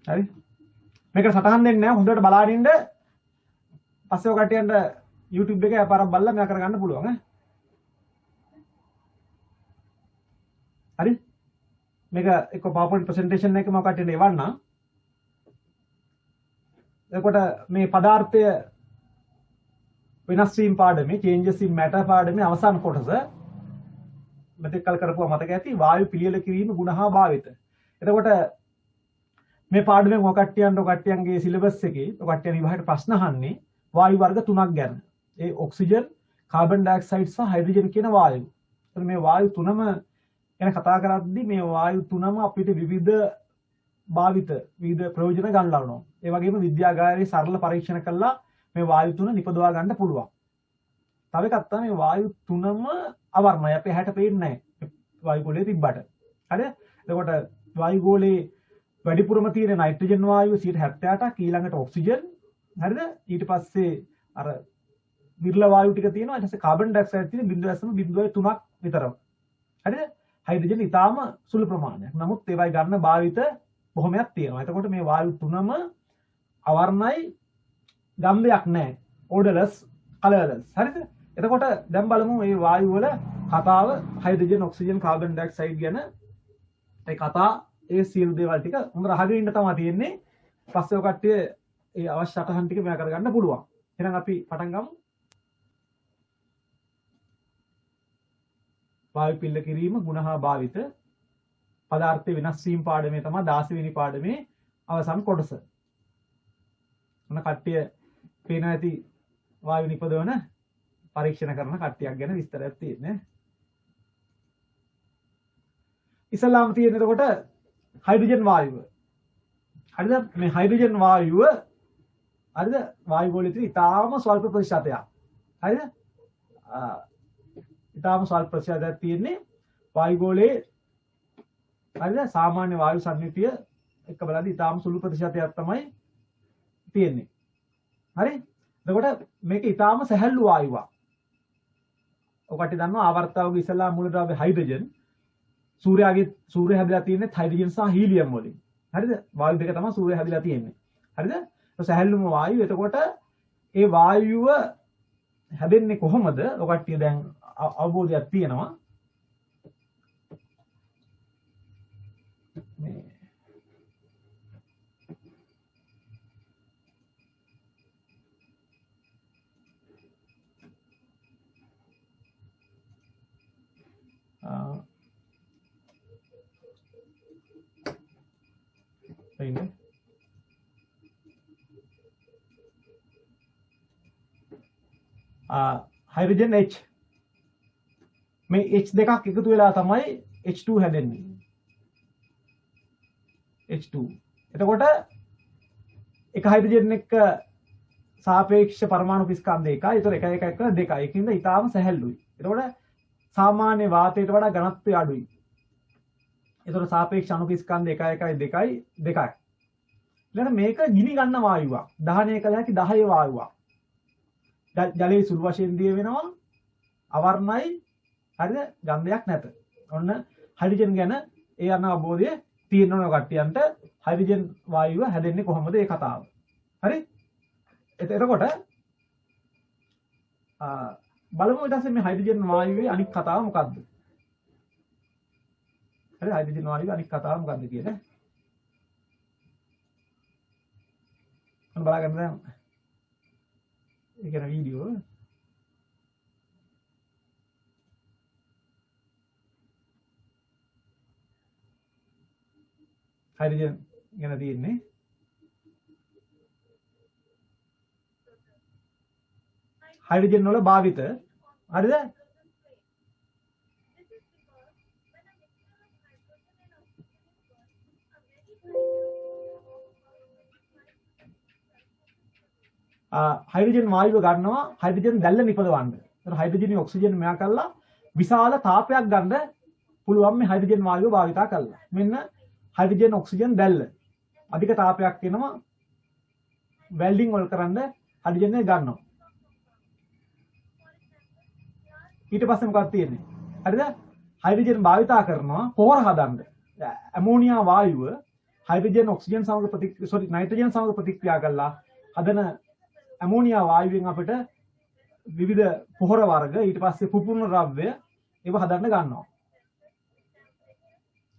හරි. මේකට සටහන් දෙන්නේ නැහැ. හොඳට බලාගෙන ඉන්න. පස්සේ ඔය කට්ටියන්ට YouTube එකේ පාරක් බලලා මෙයා කරගන්න පුළුවන් ඈ. හරි. මේක එක්ක PowerPoint presentation එකක මම කට්ටියට එවන්නම්. එතකොට මේ පදාර්ථය වෙනස් වීම පාඩමේ changes in matter පාඩමේ අවසාන කොටස මෙතෙක් කල් කරපුවා මතක ඇති වායු පිළියෙල කිරීම ගුණ හා භාවිත. එතකොට මේ පාඩමෙන් ඔය කට්ටියන්ගේ සිලබස් එකේ ඔය කට්ටියන් විභාගයට ප්‍රශ්න අහන්නේ වායු වර්ග තුනක් ගැන. ඒ ඔක්සිජන්, කාබන් ඩයොක්සයිඩ් සහ හයිඩ්‍රජන් කියන වායු. එතකොට මේ වායු තුනම ගැන කතා කරද්දී මේ වායු තුනම අපිට විවිධ භාවිත විවිධ ප්‍රයෝජන ගන්න ලබනවා. ඒ වගේම විද්‍යාගාරයේ සරල පරීක්ෂණ කළා මේ වායු තුන නිපදවා ගන්න පුළුවන්. තව එකක් තමයි මේ වායු තුනම අවර්ණයි. අපේ හැට පේන්නේ නැහැ. වායු ගෝලයේ තිබ්බට. හරිද? එතකොට වායු ගෝලයේ වැඩිපුරම තියෙන නයිට්‍රජන් වායුව 78%ක් ඊළඟට ඔක්සිජන්. හරිද? ඊට පස්සේ අර විරල වායු ටික තියෙනවා. ඊට පස්සේ කාබන් ඩයොක්සයිඩ් තියෙන 0.03ක් විතරයි. හරිද? හයිඩ්‍රජන් ඊටාම සුළු ප්‍රමාණයක්. නමුත් ඒවයි ගන්න භාවිත බොහොමයක් තියෙනවා. එතකොට මේ වායු තුනම අවර්ණයි ගන්ධයක් නැහැ. ඕඩර්ලස්, කලර්ලස්. හරිද? එතකොට දැන් බලමු මේ වායු වල කතාව හයිඩ්‍රජන්, ඔක්සිජන්, කාබන් ඩයොක්සයිඩ් ගැන ඒ කතා ඒ සියලු දේවල් ටික හොඳට අහගෙන ඉන්න තමයි තියෙන්නේ. පස්සේ ඔය කට්ටිය ඒ අවශ්‍ය අටහන් ටික මෙයා කරගන්න පුළුවන්. එහෙනම් අපි පටන් ගමු. වායු පිළියෙල කිරීම ගුණ හා භාවිත පදාර්ථ වෙනස් වීම පාඩමේ තමයි 16 වෙනි පාඩමේ අවසන් කොටස. මොන කට්ටිය පේන ඇති වායු නිපදවන පරීක්ෂණ කරන කට්ටියක් ගැන විස්තරයක් තියෙන්නේ. ඉස්සලාම තියෙන එතකොට හයිඩ්‍රජන් වායුව. හරිද? මේ හයිඩ්‍රජන් වායුව හරිද? වායු ගෝලයේ තියෙන ඉතාම ස්වල්ප ප්‍රතිශතයක්. හරිද? ඉතාම ස්වල්ප ප්‍රතිශතයක් තියෙන්නේ වායු ගෝලයේ. හරිද? සාමාන්‍ය වායු සංයුතිය එක්ක බලද්දී ඉතාම සුළු ප්‍රතිශතයක් තමයි තියෙන්නේ. හරි? එතකොට මේක ඉතාම සැහැල්ලු වායුවක්. ඔකට දන්නවා ආවර්තාවගේ ඉස්සලා මූලද්‍රව්‍ය හයිඩ්‍රජන්. සූර්යය හැදිලා තියෙන්නේ හයිඩ්‍රජන් සහ හීලියම් වලින්. හරිද? වායු දෙක තමයි සූර්යය හැදිලා තියෙන්නේ. හරිද? ඒ සැහැල්ලුම වායුව. එතකොට ඒ වායුව හැදෙන්නේ කොහොමද? ඔකට දැන් අවබෝධයක් තියෙනවා. මේ ඉන්නේ හයිඩ්‍රජන් H මේ H දෙකක් එකතු වෙලා තමයි H2 හැදෙන්නේ. H2. එතකොට එක හයිඩ්‍රජන් එක්ක සාපේක්ෂ පරමාණු ස්කන්ධ එකයි. ඒතර 1 1 1 2යි. ඒකින්ද ඊටාම සැහැල්ලුයි. එතකොට සාමාන්‍ය වාතයට වඩා ඝනත්වය අඩුයි. ඒතර සාපේක්ෂ අණු ස්කන්ධ 1 1 2යි 2යි. ඊළඟ මේක ගිනි ගන්න වායුවක්. දහනය කළ හැකි 10 වායුවක්. ජලයේ සුළු වශයෙන් දිය වෙනවා. අවර්ණයි. හරිද? ගන්ධයක් නැත. ඔන්න හයිඩ්‍රජන් ගැන ඒ යන අවබෝධය තියෙනවන කට්ටියන්ට හයිඩ්‍රජන් වායුව හැදෙන්නේ කොහොමද ඒ කතාව. හරි? එතකොට බලමු ඊට පස්සේ මේ හයිඩ්‍රජන් වායුවේ අනිත් කතාව මොකද්ද? හරි හයිඩ්‍රජන් වායුවේ අනිත් කතාව මොකද්ද කියලා. මම බලාගන්න දැන්. ඒ කියන වීඩියෝ හයිඩ්‍රජන් ගැන තියෙන්නේ. හයිඩ්‍රජන් වල භාවිත. හරිද? හයිඩ්‍රජන් වායුව ගන්නවා හයිඩ්‍රජන් දැල්ල නිපදවන්න. ඒතර හයිඩ්‍රජන් ඔක්සිජන් මෙයා කරලා විශාල තාපයක් ගන්න පුළුවන් මේ හයිඩ්‍රජන් වායුව භාවිතා කළා. මෙන්න හයිඩ්‍රජන් ඔක්සිජන් දැල්ල. අධික තාපයක් එනවා. වෙල්ඩින් වල කරන්න හයිඩ්‍රජන් එක ගන්නවා. ඊට පස්සේ මොකක්ද තියෙන්නේ? හරිද? හයිඩ්‍රජන් භාවිතා කරනවා පොහොර හදන්න. ඇමෝනියා වායුව හයිඩ්‍රජන් ඔක්සිජන් සමග නයිට්‍රජන් සමග ප්‍රතික්‍රියා කළා හදන ඇමෝනියා වායුවෙන් අපිට විවිධ පොහොර වර්ග ඊට පස්සේ පුපුරන ද්‍රව්‍ය ඒව හදන්න ගන්නවා.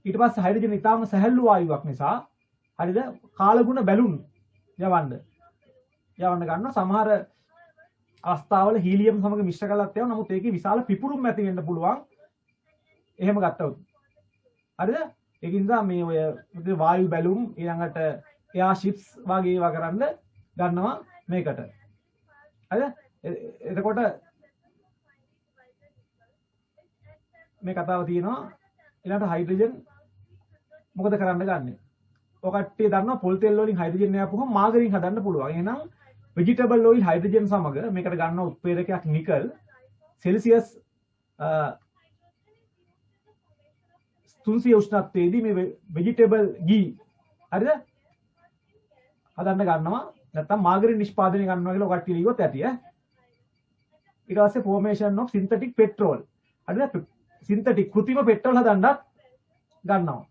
ඊට පස්සේ හයිඩ්‍රජන් ඊටාම සැහැල්ලු වායුවක් නිසා හරිද කාලගුණ බැලුම් යවන්න ගන්නවා. සමහර අවස්ථාවල හීලියම් සමග මිශ්‍ර කරලාත් යනවා. නමුත් ඒකේ විශාල පිපුරුම් ඇති වෙන්න පුළුවන්. එහෙම ගත්තොත්. හරිද? ඒකින්ද මේ ඔය වායු බැලුම් ඊළඟට එයා ෂිප්ස් වගේ ඒවා කරන්න ගන්නවා මේකට. හරිද? එතකොට මේ කතාව තියෙනවා ඊළඟට හයිඩ්‍රජන් මොකද කරන්න ගන්නෙ? ඔය කට්ටිය දන්නවා පොල් තෙල් වලින් හයිඩ්‍රජන් යවපුවම මාගරින් හදන්න පුළුවන්. එහෙනම් vegetable oil hydrogen සමග මේකට ගන්න උත්ප්‍රේරකයක් නිකල් සෙල්සියස් 300 උෂ්ණත්වයේදී මේ vegetable ghee හරිද හදන්න ගන්නවා නැත්නම් මාගරින් නිෂ්පාදනය කරනවා කියලා ඔකට ලියුවොත් ඇති ඊට පස්සේ formation of synthetic petrol හරිද synthetic කෘත්‍රිම පෙට්‍රල් හදන්නත් ගන්නවා.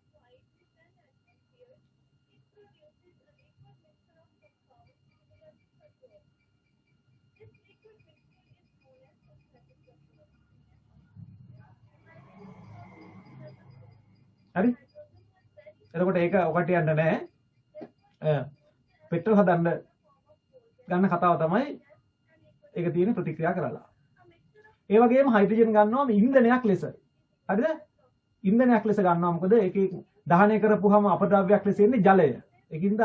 හරි එතකොට ඒක ඔකට යන්න නැහැ පෙට්‍රල් හදන්න ගන්න කතාව තමයි ඒක තියෙන ප්‍රතික්‍රියා කරලා ඒ වගේම හයිඩ්‍රජන් ගන්නවා ඉන්ධනයක් ලෙස හරිද ඉන්ධනයක් ලෙස ගන්නවා මොකද ඒකේ දහනය කරපුවාම අපද්‍රව්‍යයක් ලෙස එන්නේ ජලය ඒකින්ද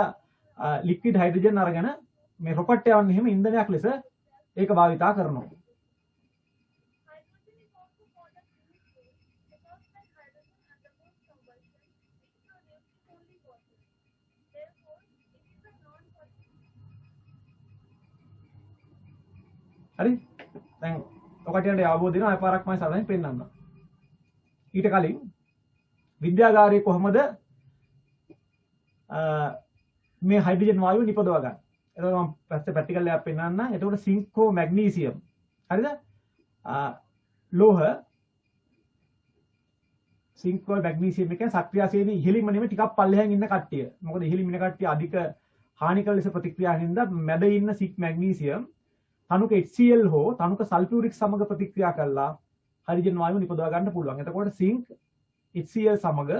ලික්විඩ් හයිඩ්‍රජන් අරගෙන මේ රොකට් යවන්නේ එහෙම ඉන්ධනයක් ලෙස ඒක භාවිතා කරනවා. හරි දැන් ඔකට යන්න අවබෝධ වෙනවා අපාරක් මම සාමාන්‍යයෙන් පෙන්නන්නම්. ඊට කලින් විද්‍යාගාරයේ කොහොමද මේ හයිඩ්‍රජන් වායුව නිපදව ගන්න. එතකොට මම පස්සේ ප්‍රැක්ටිකල් එකක් පෙන්නන්නම්. එතකොට සින්කෝ මැග්නීසියම් හරිද? ලෝහ සින්කෝ මැග්නීසියම් එක සක්‍රියශීලී ඉහළින්ම නෙමෙයි ටිකක් පල්ලෙහාන් ඉන්න කට්ටිය. මොකද ඉහළින් ඉන්න කට්ටිය අධික හානිකර ලෙස ප්‍රතික්‍රියා හින්දා මැද ඉන්න සික් මැග්නීසියම් තනුක HCl හෝ තනුක සල්ෆියුරික් සමග ප්‍රතික්‍රියා කළා හයිඩ්‍රජන් වායුව නිපදවා ගන්න පුළුවන්. එතකොට සිංක් HCl සමග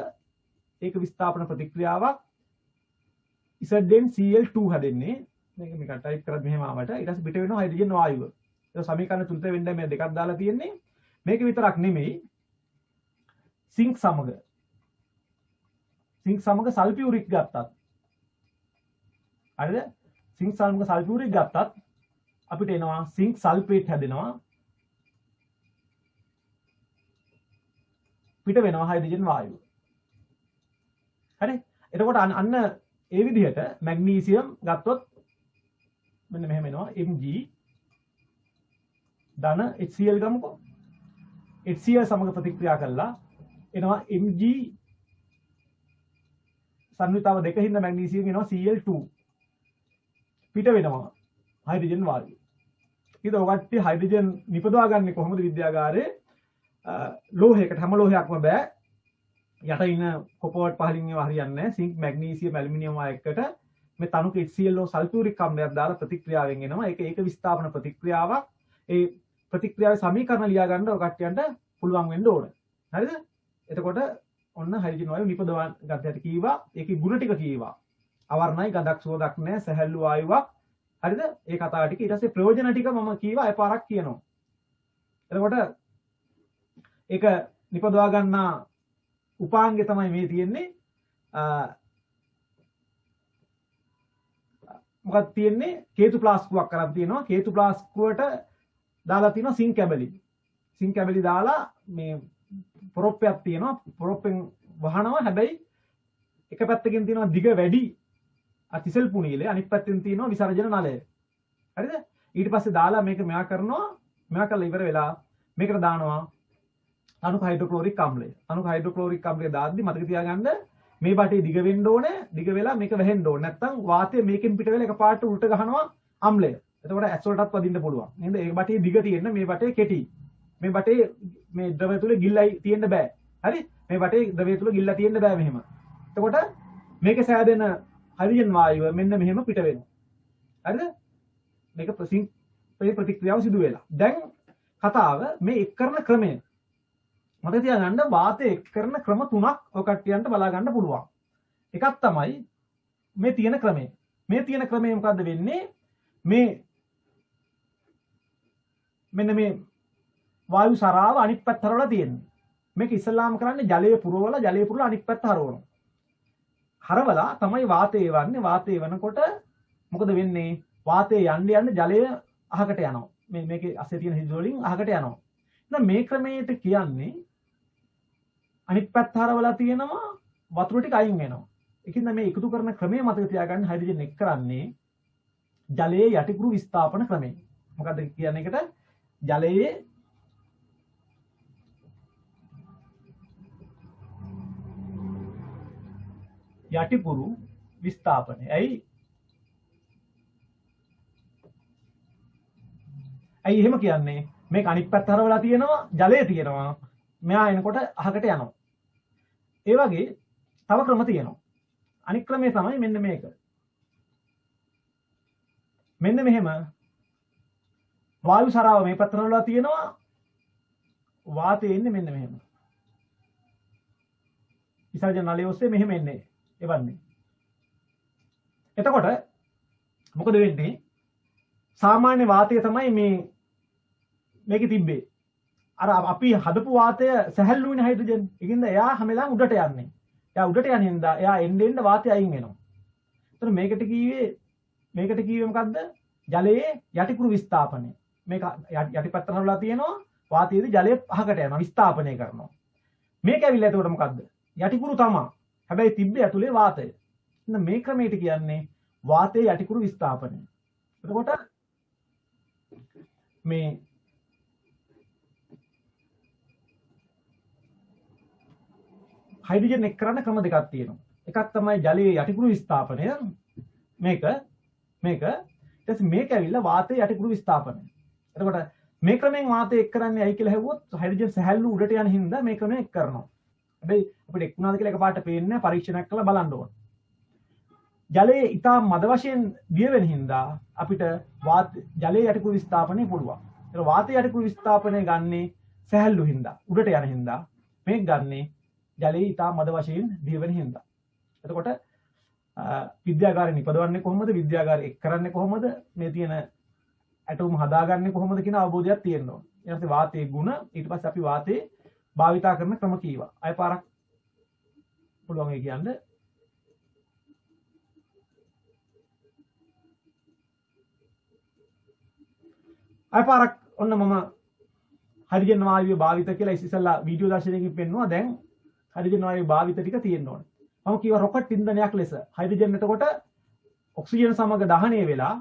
ඒක විස්ථාපන ප්‍රතික්‍රියාවක් Zn Cl2 හැදෙන්නේ. මේක ටයිප් කරත් මෙහෙම ආවට ඊට පස්සේ පිට වෙනවා හයිඩ්‍රජන් වායුව. ඒක සමීකරණ තුනට වෙන්න මේ දෙකක් දාලා තියෙන්නේ. මේක විතරක් නෙමෙයි සිංක් සමග සල්ෆියුරික් ගත්තත් හරිද? සිංක් සමග සල්ෆියුරික් ගත්තත් අපිට එනවා සිංක් සල්ෆේට් හැදෙනවා පිට වෙනවා හයිඩ්‍රජන් වායුව. හරි? එතකොට අන්න ඒ විදිහට මැග්නීසියම් ගත්තොත් මෙන්න මෙහෙම එනවා Mg ධන HCl ගමුකෝ. HCl සමග ප්‍රතික්‍රියා කළා එනවා Mg සංයුතාව දෙකින්ද මැග්නීසියම් එනවා Cl2 පිට වෙනවා හයිඩ්‍රජන් වායුව. ඊට ඔකට හයිඩ්‍රජන් නිපදවා ගන්න කොහොමද විද්‍යාගාරයේ ලෝහයකට හැම ලෝහයක්ම බෑ යට ඉන්න කොපර් පහලින් ඒවා හරියන්නේ නැහැ. සිංක් මැග්නීසියම් ඇලුමිනියම් එකට මේ තනුක HCl සල්ෆියුරික් අම්ලයක් දාලා ප්‍රතික්‍රියාවෙන් එනවා. ඒක විස්ථාපන ප්‍රතික්‍රියාවක්. ඒ ප්‍රතික්‍රියාවේ සමීකරණ ලියා ගන්න ඔය කට්ටියන්ට පුළුවන් වෙන්න ඕන. හරිද? එතකොට ඔන්න හයිඩ්‍රජන් වායුව නිපදවා ගන්නට කීවා. ඒකේ ගුණ ටික කීවා. අවර්ණයි ගඳක් සුවඳක් නැහැ සැහැල්ලු වායුවක්. හරිද? ඒ කතාව ටික ඊට පස්සේ ප්‍රයෝජන ටික මම කීවා එපාරක් කියනවා. එතකොට ඒක නිපදවා ගන්න උපාංගය තමයි මේ තියෙන්නේ. මොකක්ද තියෙන්නේ? හේතු ප්ලාස්කුවක් කරන් තියෙනවා. හේතු ප්ලාස්කුවට දාලා තියෙනවා සිංක් කැබලි. සිංක් කැබලි දාලා මේ පොරොප්පයක් තියෙනවා. පොරොප්පෙන් වහනවා. හැබැයි එක පැත්තකින් තියෙනවා දිග වැඩි අතිසල් පුණීලේ අනිත් පැත්තෙන් තියෙනවා විසර්ජන නලය. හරිද? ඊට පස්සේ දාලා මේක මෙයා කරනවා. මෙයා කරලා ඉවර වෙලා මේකට දානවා අණු හයිඩ්‍රොක්ලෝරික් අම්ලය. අණු හයිඩ්‍රොක්ලෝරික් අම්ලය දාද්දි මතක තියාගන්න මේ බටේ දිග වෙන්න ඕනේ. දිග වෙලා මේක වැහෙන්න ඕනේ. නැත්නම් වාතය මේකෙන් පිට වෙලා එකපාරට උල්ට ගහනවා අම්ලය. එතකොට ඇස් වලටත් වදින්න පුළුවන්. නේද? ඒ බටේ දිග තියෙන්න මේ බටේ කෙටි. මේ බටේ මේ ද්‍රවය තුල ගිල්ලයි තියෙන්න බෑ. හරි? මේ බටේ ද්‍රවය තුල ගිල්ල තියෙන්න බෑ මෙහෙම. එතකොට මේකේ සෑදෙන හයිඩ්‍රජන් වායුව මෙන්න මෙහෙම පිට වෙනවා. හරිද? මේක ප්‍රතික්‍රියාව සිදු වෙලා. දැන් කතාව මේ එක් කරන ක්‍රමය. මතක තියාගන්න වාතය එක් කරන ක්‍රම තුනක් ඔය කට්ටියන්ට බලා ගන්න පුළුවන්. එකක් තමයි මේ තියෙන ක්‍රමය. මේ තියෙන ක්‍රමය මොකද්ද වෙන්නේ? මේ මෙන්න මේ වායු සරාව අනිත් පැත්ත හරවලා තියෙන්නේ. මේක ඉස්සල්ලාම කරන්නේ ජලයේ පුරවලා අනිත් පැත්ත හරවනවා. හරවලා තමයි වාතය එවන්නේ. වාතය එවනකොට මොකද වෙන්නේ? වාතය යන්න ජලය අහකට යනවා. මේකේ අස්සේ තියෙන හිස් වලින් අහකට යනවා. එහෙනම් මේ ක්‍රමයට කියන්නේ අනිත් පැත්ත හරවලා තියෙනවා වතුර ටික අයින් වෙනවා. ඒකින්ද මේ එකතු කරන ක්‍රමය මතක තියාගන්න හයිඩ්‍රජන් එක් කරන්නේ ජලයේ යටිකුරු විස්ථාපන ක්‍රමය. මොකද්ද කියන්නේ ඒකට? ජලයේ යටිකුරු විස්ථාපනය. ඇයි එහෙම කියන්නේ? මේක අනිත් පැත්ත හරවලා තියෙනවා ජලය තියෙනවා. මෙයා එනකොට අහකට යනවා. ඒ වගේ තව ක්‍රම තියෙනවා. අනිත් ක්‍රමය තමයි මෙන්න මේක. මෙන්න මෙහෙම වායු සරාව මේ පැත්තට හරවලා තියෙනවා. වාතය එන්නේ මෙන්න මෙහෙම. විසර්ජන නලය ඔස්සේ මෙහෙම එන්නේ. එවන්නේ. එතකොට මොකද වෙන්නේ? සාමාන්‍ය වාතය තමයි මේකේ තිබ්බේ. අර අපි හදපු වාතය සැහැල්ලුයිනේ හයිඩ්‍රජන්. ඒකින්ද එයා හැම වෙලාවෙම උඩට යන්නේ. එයා උඩට යන හින්දා එයා එන්න වාතය අයින් වෙනවා. එතන මේකට කිව්වේ මොකද්ද? ජලයේ යටිකුරු විස්ථාපනය. මේක යටිපැත්තට හරවලා තියෙනවා. වාතයේදී ජලය අහකට යනවා විස්ථාපනය කරනවා. මේක ඇවිල්ලා එතකොට මොකද්ද? යටිකුරු තමයි. හැබැයි තිබ්බේ ඇතුලේ වාතය. එහෙනම් මේ ක්‍රමයට කියන්නේ වාතයේ යටිකුරු විස්ථාපනය. එතකොට මේ හයිඩ්‍රජන් එක් කරන්න ක්‍රම දෙකක් තියෙනවා. එකක් තමයි ජලයේ යටිකුරු විස්ථාපනය. මේක ඊට පස්සේ මේක ඇවිල්ලා වාතයේ යටිකුරු විස්ථාපනය. එතකොට මේ ක්‍රමෙන් වාතය එක් කරන්නේ ඇයි කියලා හෙව්වොත් හයිඩ්‍රජන් සැහැල්ලු උඩට යන හින්දා මේ ක්‍රමය එක් කරනවා. හැබැයි අපිට එක් වුණාද කියලා එකපාරට පේන්නේ නැහැ. පරීක්ෂණයක් කරලා බලන්න ඕන. ජලයේ ඊටා මද වශයෙන් දිය වෙන හින්දා අපිට ජලයේ යටිකුරු විස්ථාපනය පුළුවන්. ඒක වාතයේ යටිකුරු විස්ථාපනය ගන්නේ සැහැල්ලු හින්දා උඩට යන හින්දා. මේක ගන්නේ ජලයේ ඊටා මද වශයෙන් දිය වෙන හින්දා. එතකොට විද්‍යාගාරේ නිපදවන්නේ කොහොමද? විද්‍යාගාරේ එක් කරන්නේ කොහොමද? මේ තියෙන ඇටෝම් හදාගන්නේ කොහොමද කියන අවබෝධයක් තියෙන්න ඕන. ඊට පස්සේ වාතයේ ගුණ, ඊට පස්සේ අපි වාතයේ භාවිතා කරන ක්‍රම කීවා. අය පාරක් පුළුවන් ඒ කියන්නේ. අය පාරක් ඔන්න මම හයිඩ්‍රජන් වායුවේ භාවිත කියලා ඉස්සෙල්ලා වීඩියෝ දර්ශනයකින් පෙන්නුවා. දැන් හයිඩ්‍රජන් වායුවේ භාවිත ටික තියෙන්න ඕනේ. මම කියවා රොකට් ඉන්ධනයක් ලෙස හයිඩ්‍රජන් එතකොට ඔක්සිජන් සමග දහනය වෙලා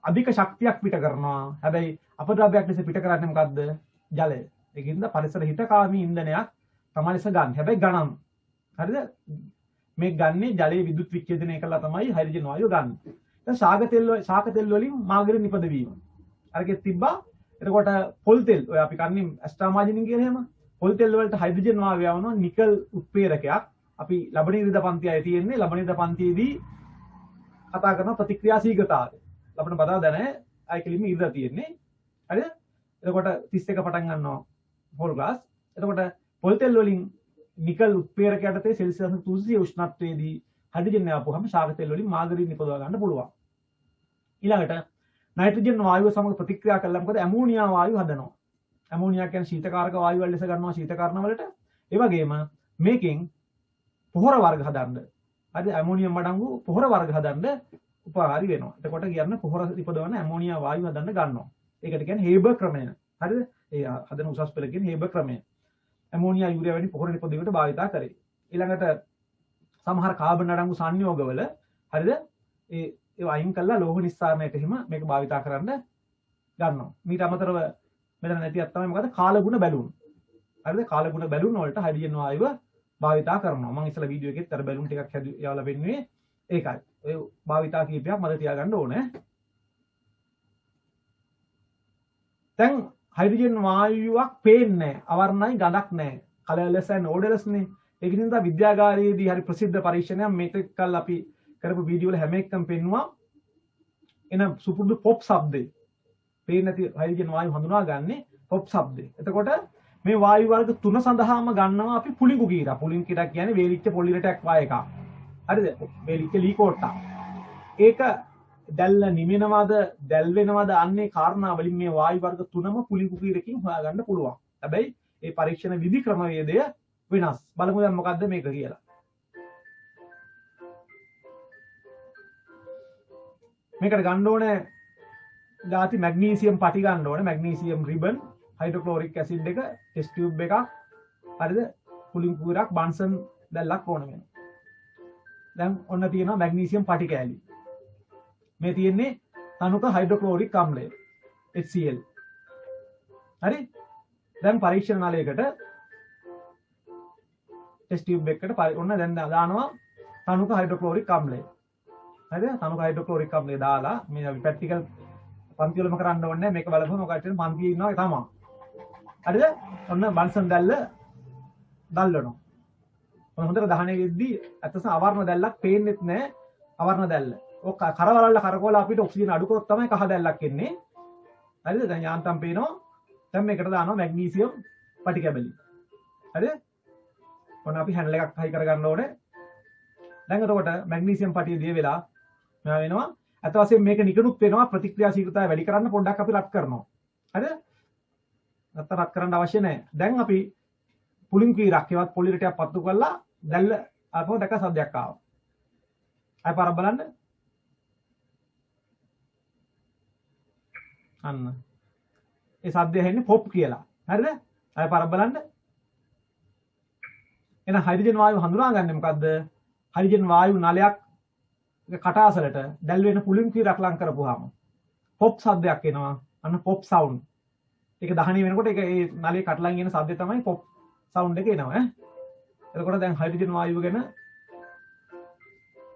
අධික ශක්තියක් පිට කරනවා. හැබැයි අපද්‍රව්‍යයක් ලෙස පිට කරන්නේ මොකද්ද? ජලය. ඒකින්ද පරිසර හිතකාමී ඉන්ධනයක් තමයි ලෙස ගන්න. හැබැයි ගණන්. හරිද? මේ ගන්නේ ජලයේ විදුලි විච්ඡේදනය කළා තමයි හයිඩ්‍රජන් වායුව ගන්න. දැන් ශාක තෙල් වලින් මාගරින් නිපදවීම. අරකෙත් තිබ්බා. එතකොට පොල් තෙල් ඔය අපි කන්නේ ඇස්ට්‍රාමාජිනින් කියන හැම පොල් තෙල් වලට හයිඩ්‍රජන් වායුව යවනවා නිකල් උත්ප්‍රේරකයක්. අපි ලබන ඉරිදා පන්තියේ තියෙන්නේ ලබන ඉරිදා පන්තියේදී කතා කරන ප්‍රතික්‍රියාශීලතාවය. ලබන බදා දැන අයිකලිම ඉරිදා තියෙන්නේ. හරිද? එතකොට 31 පටන් ගන්නවා හෝල් ග්ලාස්. එතකොට පොල් තෙල් වලින් නිකල් උත්ප්‍රේරක යටතේ සෙල්සියස් 300 උෂ්ණත්වයේදී හයිඩ්‍රජන් යවපුවම ශාක තෙල් වලින් මාගරින් නිපදවා ගන්න පුළුවන්. ඊළඟට නයිට්‍රජන් වායුව සමග ප්‍රතික්‍රියා කළා මොකද ඇමෝනියා වායුව හදනවා. ඇමෝනියා කියන්නේ ශීතකාරක වායුව ලෙස ගන්නවා ශීතකරණ වලට. ඒ වගේම මේකෙන් පොහොර වර්ග හදන්න. හරිද? ඇමෝනියම් මඩංගු පොහොර වර්ග හදන්න උපකාරී වෙනවා. එතකොට කියන්නේ පොහොර ඉපදවන ඇමෝනියා වායුව හදන්න ගන්නවා. ඒකට කියන්නේ හේබර් ක්‍රමය. හරිද? ඒ හදන උසස් පෙළ කියන්නේ හේබර් ක්‍රමය. ඇමෝනියා යූරියා වැනි පොහොර නිපදවීමට භාවිතා කරේ. ඊළඟට සමහර කාබන් අඩංගු සංයෝගවල හරිද? ඒ අයින් කළා ලෝහ නිස්සාරණයට එහෙම මේක භාවිතා කරන්න ගන්නවා. මීට අමතරව මෙතන නැතිවක් තමයි මොකද කාලගුණ බැලුම්. හරිද? කාලගුණ බැලුම් වලට හයිඩ්‍රජන් වායුව භාවිතා කරනවා. මම ඉස්සලා වීඩියෝ එකෙත් අර බැලුම් ටිකක් යවලා පෙන්නුවේ ඒකයි. ඔය භාවිතා කීපයක් මම තියාගන්න ඕනේ. දැන් හයිඩ්‍රජන් වායුවක් පේන්නේ නැහැ. අවර්ණයි ගඳක් නැහැ. කලර්ලස් and odorless නේ. ඒක නිසා විද්‍යාගාරයේදී හරි ප්‍රසිද්ධ පරීක්ෂණයක් මේක කල් අපි කරපු වීඩියෝ වල හැම එකකම පෙන්නුවා එන සුපුරුදු පොප් ශබ්දේ. පේන්නේ නැති හයිඩ්‍රජන් වායු හඳුනාගන්නේ පොප් ශබ්දේ. එතකොට මේ වායු වර්ග තුන සඳහාම ගන්නවා අපි පුලිඟු කීරා. පුලිඟු කීරා කියන්නේ වේලිච්ච පොලිරටයක් වායු එකක්. හරිද? වේලිච්ච ලී කෝට්ටා. ඒක දැල්ල නිවෙනවද දැල් වෙනවද අන්නේ කාරණා වලින් මේ වායු වර්ග තුනම පුලිඟු කීරකින් හොයාගන්න පුළුවන්. හැබැයි මේ පරීක්ෂණ විධි ක්‍රමවේදය වෙනස්. බලමු දැන් මොකද්ද මේක කියලා. මේකට ගන්න ඕනේ ಜಾති මැග්නීසියම් පටි ගන්න ඕනේ. මැග්නීසියම් රිබන්, හයිඩ්‍රොක්ලෝරික් ඇසිඩ් එක, ටෙස්ට් ටියුබ් එකක්, හරිද? පුලින් පුරක් බන්සන් දැල්ලක් ඕන වෙනවා. දැන් ඔන්න තියෙනවා මැග්නීසියම් පටි කෑලි. මේ තියෙන්නේ තනුක හයිඩ්‍රොක්ලෝරික් අම්ලය HCl. හරි? දැන් පරීක්ෂණ නලයකට ටෙස්ට් ටියුබ් එකකට ඔන්න දැන් දානවා තනුක හයිඩ්‍රොක්ලෝරික් අම්ලය. හරිද? තනුක හයිඩ්‍රොක්ලෝරික් අම්ලය දාලා මේ අපි ප්‍රැක්ටිකල් පන්ති වලම කරන්න ඕනේ මේක බලපුවම ඔකට පන්තියේ ඉන්නවා තමයි. හරිද? ඔන්න බන්සන් දැල්ල දැල්ලනවා. ඔන්න හොඳට දහණේ වෙද්දී අතස අවර්ණ දැල්ලක් පේන්නෙත් නැහැ. අවර්ණ දැල්ල. ඔක කරවලල්ල කරකවල අපිට ඔක්සිජන් අඩු කරොත් තමයි කහ දැල්ලක් එන්නේ. හරිද? දැන් යාන්තම් පේනවා. දැන් මේකට දානවා මැග්නීසියම් පටි කැබලි. හරිද? ඔන්න අපි හැන්ඩල් එකක් හයි කරගන්න ඕනේ. දැන් එතකොට මැග්නීසියම් පටිය දිය වෙලා මෙයා වෙනවා. අත වශයෙන් මේක නිකනුත් වෙනවා ප්‍රතික්‍රියාශීලතාවය වැඩි කරන්න පොඩ්ඩක් අපි රත් කරනවා. හරිද? නැත්නම් රත් කරන්න අවශ්‍ය නැහැ. දැන් අපි පුලින් කීරක් ඒවත් පොලිරටයක් පත්තු කරලා දැල්ල අපෝ දැක සද්දයක් ආවා. අය පාරක් බලන්න. අන්න. ඒ සද්දය ඇහෙන්නේ පොප් කියලා. හරිද? අය පාරක් බලන්න. එහෙනම් හයිඩ්‍රජන් වායුව හඳුනාගන්නේ මොකද්ද? හයිඩ්‍රජන් වායු නලයක් කටාසලට දැල් වෙන පුලින් කීරක් ලං කරපුවාම පොප් සද්දයක් එනවා. අන්න පොප් සවුන්ඩ්. ඒක දහණිය වෙනකොට ඒක ඒ නලයේ කටලන් එන සද්දේ තමයි පොප් සවුන්ඩ් එක එනවා ඈ. එතකොට දැන් හයිඩ්‍රජන් වායුව ගැන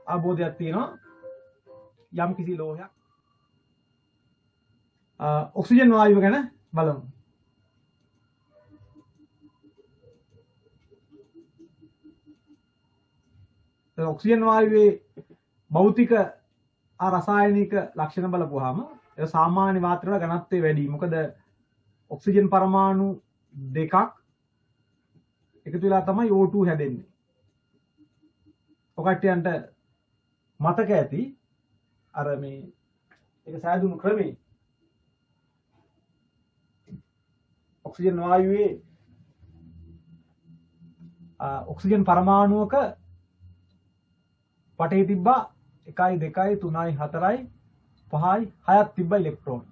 අවබෝධයක් තියෙනවා. යම් කිසි ලෝහයක් ඔක්සිජන් වායුව ගැන බලමු. ඔක්සිජන් වායුවේ භෞතික රසායනික ලක්ෂණ බලපුවාම ඒ සාමාන්‍ය මාත්‍රා වල ඝනත්වය වැඩි. මොකද ඔක්සිජන් පරමාණු දෙකක් එකතු වෙලා තමයි O2 හැදෙන්නේ. ඔකට්ටියන්ට මතක ඇති අර මේ ඒක සාදුණු ක්‍රමේ ඔක්සිජන් වායුවේ ඔක්සිජන් පරමාණුවක පටේ තිබ්බා 1 2 3 4 5 6ක් තිබ්බා ඉලෙක්ට්‍රෝන.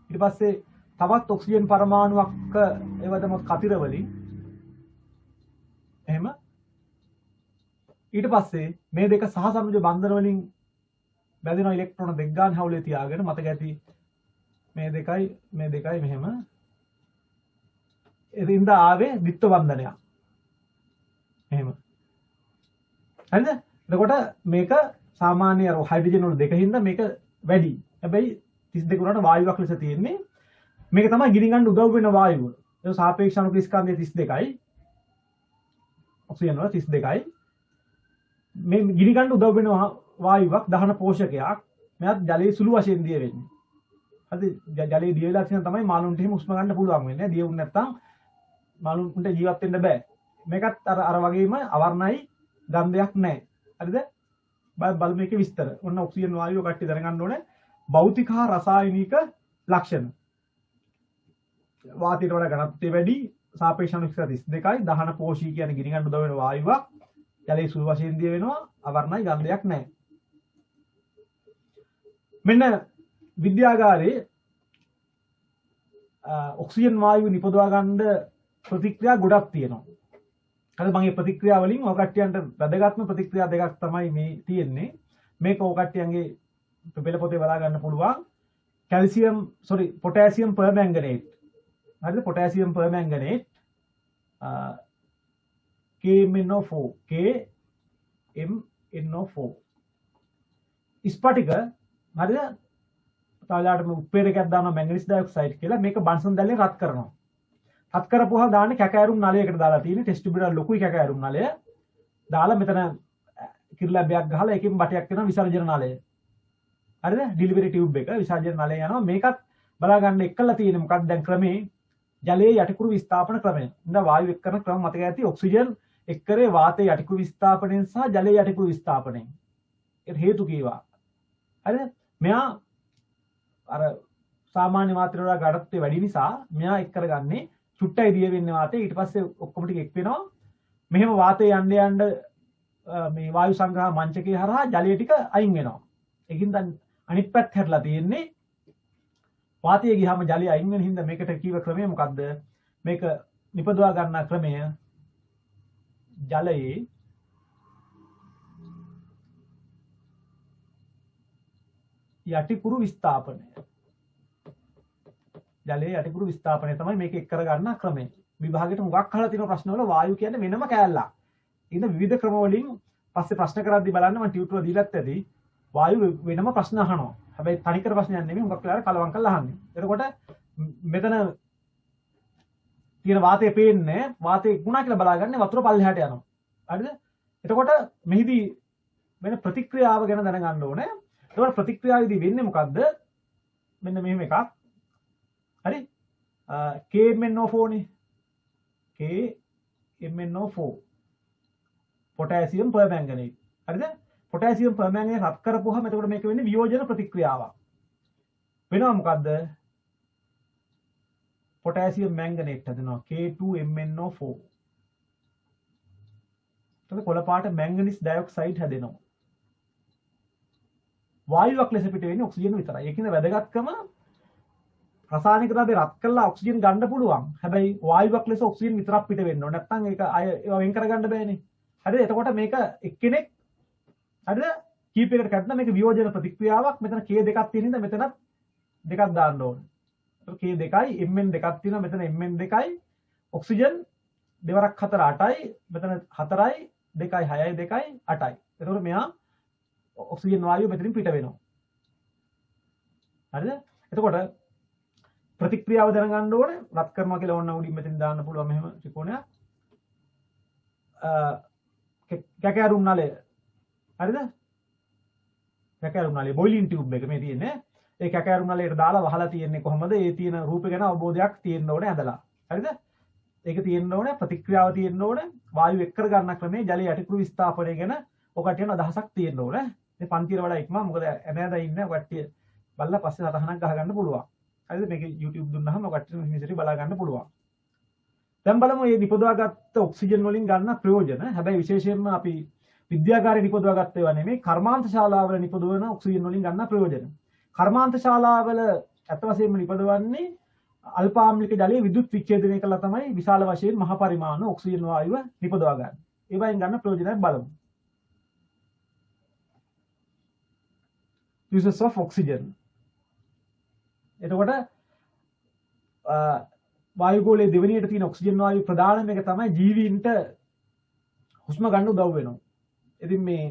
ඊට පස්සේ තවත් ඔක්සිජන් පරමාණුවක් ඒවදම කතිර වලින් එහෙම ඊට පස්සේ මේ දෙක සහසම්මුජ බන්ධන වලින් බැඳෙන ඉලෙක්ට්‍රෝන දෙක ගන්න හවුලේ තියාගෙන මතක ඇති මේ දෙකයි මෙහෙම එදින්ද ආවේ ද්විත්ව බන්ධනයක්. එහෙම. හරිද? එතකොට මේක සාමාන්‍ය අර හයිඩ්‍රජන් වල දෙකින්ද මේක වැඩි. හැබැයි 32 උනට වායුවක් ලෙස තියෙන්නේ. මේක තමයි ගිනි ගන්න උදව් වෙන වායුව. ඒ සාපේක්ෂ අණු ස්කන්ධය 32යි. ඔක්සිජන් වල 32යි. මේ ගිනි ගන්න උදව් වෙන වායුවක් දහන පෝෂකයක්. මෙයත් ජලයේ සුළු වශයෙන් දිය වෙන්නේ. හරි ජලයේ දිය වෙලා තියෙන තමයි මාළුන්ට එහෙම උෂ්ම ගන්න පුළුවන් වෙන්නේ. දිය වුණ නැත්නම් මාළුන්ට ජීවත් වෙන්න බෑ. මේකත් අර වගේම අවර්ණයි ගන්ධයක් නැහැ. හරිද? බලමු මේකේ විස්තර. ඔන්න ඔක්සිජන් වායුව කට්ටිය දැනගන්න ඕනේ. භෞතික හා රසායනික ලක්ෂණ. වාතයට වඩා ඝනත්වය වැඩි, සාපේක්ෂ අණුක්ෂ 32යි, දහන පෝෂී කියන්නේ ගිනි ගන්න උදව් වෙන වායුවක්. ජලයේ සුළු වශයෙන් දිය වෙනවා, අවර්ණයි ගන්ධයක් නැහැ. මෙන්න විද්‍යාගාරයේ ඔක්සිජන් වායුව නිපදවා ගන්න ප්‍රතික්‍රියා ගොඩක් තියෙනවා. අද මගේ ප්‍රතික්‍රියා වලින් ඔය කට්ටියන්ට වැදගත්ම ප්‍රතික්‍රියා දෙකක් තමයි මේ තියෙන්නේ. මේක ඔය කට්ටියන්ගේ පෙළ පොතේ බලා ගන්න පුළුවන්. පොටෑසියම් පර්මැංගනේට්. හරිද? පොටෑසියම් පර්මැංගනේට් KMnO4 KMnO4 ස්පටික හරිද? තාලාට මේ උප්පේරකයක් දානවා මැංගනීස් ඩයොක්සයිඩ් කියලා. මේක බන්සන් දැල්ලෙන් රත් කරනවා. රත් කරපුවා දාන්නේ කැකෑරුම් නලයකට දාලා තියෙන්නේ. ටෙස්ට් ටියුබ් වල ලොකුයි කැකෑරුම් නලය. දාලා මෙතන කිරිලැබ්බයක් ගහලා ඒකෙන් බටයක් වෙනවා විසර්ජන නලය. හරිද? ඩිලිවරි ටියුබ් එක විසර්ජන නලය යනවා. මේකත් බලා ගන්න එක්කලා තියෙන්නේ මොකක්ද දැන් ක්‍රමේ ජලයේ යටිකුරු විස්ථාපන ක්‍රමය. ඉතින් වායු එක්කන ක්‍රම මතක ඇති ඔක්සිජන් එක්කරේ වාතයේ යටිකුරු විස්ථාපනයෙන් සහ ජලයේ යටිකුරු විස්ථාපනයෙන්. ඒක හේතු කීවා. හරිද? මෙයා අර සාමාන්‍ය වාතය වල ගඩත්වය වැඩි නිසා මෙයා එක් කරගන්නේ චුට්ටයි දිය වෙන්නේ වාතය ඊට පස්සේ ඔක්කොම ටික එක් වෙනවා. මෙහෙම වාතය යන්න යන්න මේ වායු සංග්‍රහ මංචකයේ හරහා ජලය ටික අයින් වෙනවා. ඒකින් දැන් අනිත් පැත්ත හැරලා තියෙන්නේ වාතය ගියාම ජලය අයින් වෙන හින්දා මේකට කීව ක්‍රමය මොකද්ද? මේක නිපදවා ගන්න ක්‍රමය ජලයේ යටිකුරු විස්ථාපනය. ජලයේ යටිකුරු විස්ථාපනය තමයි මේක එක් කරගන්න ක්‍රමය. විභාගයට මුගක් අහලා තියෙන ප්‍රශ්නවල වායු කියන්නේ වෙනම කෑල්ලක්. ඉතින් විවිධ ක්‍රම වලින් පස්සේ ප්‍රශ්න කරද්දී බලන්න මම ටියුටර් දීලත් ඇති. වායු වෙනම ප්‍රශ්න අහනවා. හැබැයි තනිකර ප්‍රශ්නයක් නෙමෙයි මුගක් වෙලාවට කලවම් කරලා අහන්නේ. එතකොට මෙතන තියෙන වාතය පේන්නේ වාතය ඉක්ුණා කියලා බලාගන්නේ වතුර පල්ලෙහාට යනවා. හරිද? එතකොට මෙහිදී වෙන ප්‍රතික්‍රියාව ගැන දැනගන්න ඕනේ. එතකොට ප්‍රතික්‍රියාවේදී වෙන්නේ මොකද්ද? මෙන්න මෙහෙම එකක්. හරි? KMnO4 නේ. KMnO4 potassium පර්මැංගනේට්. හරිද? පොටෑසියම් පර්මැංගනේට් රත් කරපුවාම එතකොට මේක වෙන්නේ වියෝජන ප්‍රතික්‍රියාවක්. වෙනවා මොකද්ද? පොටෑසියම් මැංගනේට් හදනවා K2MnO4. එතකොට කොළ පාට මැංගනීස් ඩයොක්සයිඩ් හැදෙනවා. වායුවක් ලෙස පිට වෙන්නේ ඔක්සිජන් විතරයි. ඒකින්ද වැදගත්කම රසායනික ද්‍රව්‍ය රත් කළා ඔක්සිජන් ගන්න පුළුවන්. හැබැයි වායුවක් ලෙස ඔක්සිජන් විතරක් පිට වෙන්න ඕන. නැත්නම් ඒක ඒවා වෙන් කරගන්න බෑනේ. හරිද? එතකොට මේක එක්කෙනෙක් හරිද? කීපයකට කඩන මේක වියෝජන ප්‍රතික්‍රියාවක්. මෙතන K දෙකක් තියෙන හින්දා මෙතනත් දෙකක් දාන්න ඕනේ. K දෙකයි Mn දෙකක් තියෙනවා. මෙතන Mn දෙකයි ඔක්සිජන් දෙවරක් 4 8යි. මෙතන 4යි 2යි 6යි 2යි 8යි. එතකොට මෙයා ඔක්සිජන් වායුව මෙතනින් පිට වෙනවා. හරිද? එතකොට ප්‍රතික්‍රියාව දැනගන්න ඕනේ. රත් කරනවා කියලා ඕන උඩින් මෙතෙන් දාන්න පුළුවන් මෙහෙම ත්‍රිකෝණයක්. කැකෑරුම් නලය. හරිද? කැකෑරුම් නලය බොයිලින් ටියුබ් එක මේ තියෙන්නේ. ඒ කැකෑරුම් නලයට දාලා වහලා තියෙන්නේ කොහමද? ඒ තියෙන රූපේ ගැන අවබෝධයක් තියෙන්න ඕනේ ඇදලා. හරිද? ඒක තියෙන්න ඕනේ ප්‍රතික්‍රියාව තියෙන්න ඕනේ. වායු එක් කර ගන්න ක්‍රමේ ජලයේ යටිකුරු විස්ථාපනය ගැන ඔකට යන අදහසක් තියෙන්න ඕනේ. මේ පන්තිර වල ඉක්ම මොකද එනෑදා ඉන්න කට්ටිය බලලා පස්සේ සටහනක් ගහගන්න පුළුවන්. හරිද? මේක YouTube දුන්නාම කට්ටිය මෙහෙම බලා ගන්න පුළුවන්. දැන් බලමු මේ නිපදවාගත්ත ඔක්සිජන් වලින් ගන්න ප්‍රයෝජන. හැබැයි විශේෂයෙන්ම අපි විද්‍යාගාරේ නිපදවාගත්ත ඒවා නෙමෙයි කර්මාන්ත ශාලාවල නිපදවන ඔක්සිජන් වලින් ගන්න ප්‍රයෝජන. කර්මාන්ත ශාලාවල අත් වශයෙන්ම නිපදවන්නේ අල්පාම්ලික ජලයේ විදුලත් විච්ඡේදනය කළා තමයි විශාල වශයෙන් මහ පරිමාණ ඔක්සිජන් වායුව නිපදවා ගන්න. ඒ වයින් ගන්න ප්‍රයෝජනයක් බලමු. uses of oxygen. එතකොට වායුගෝලයේ දෙවෙනියට තියෙන ඔක්සිජන් වායු ප්‍රධානම එක තමයි ජීවීන්ට හුස්ම ගන්න උදව් වෙනවා. ඉතින් මේ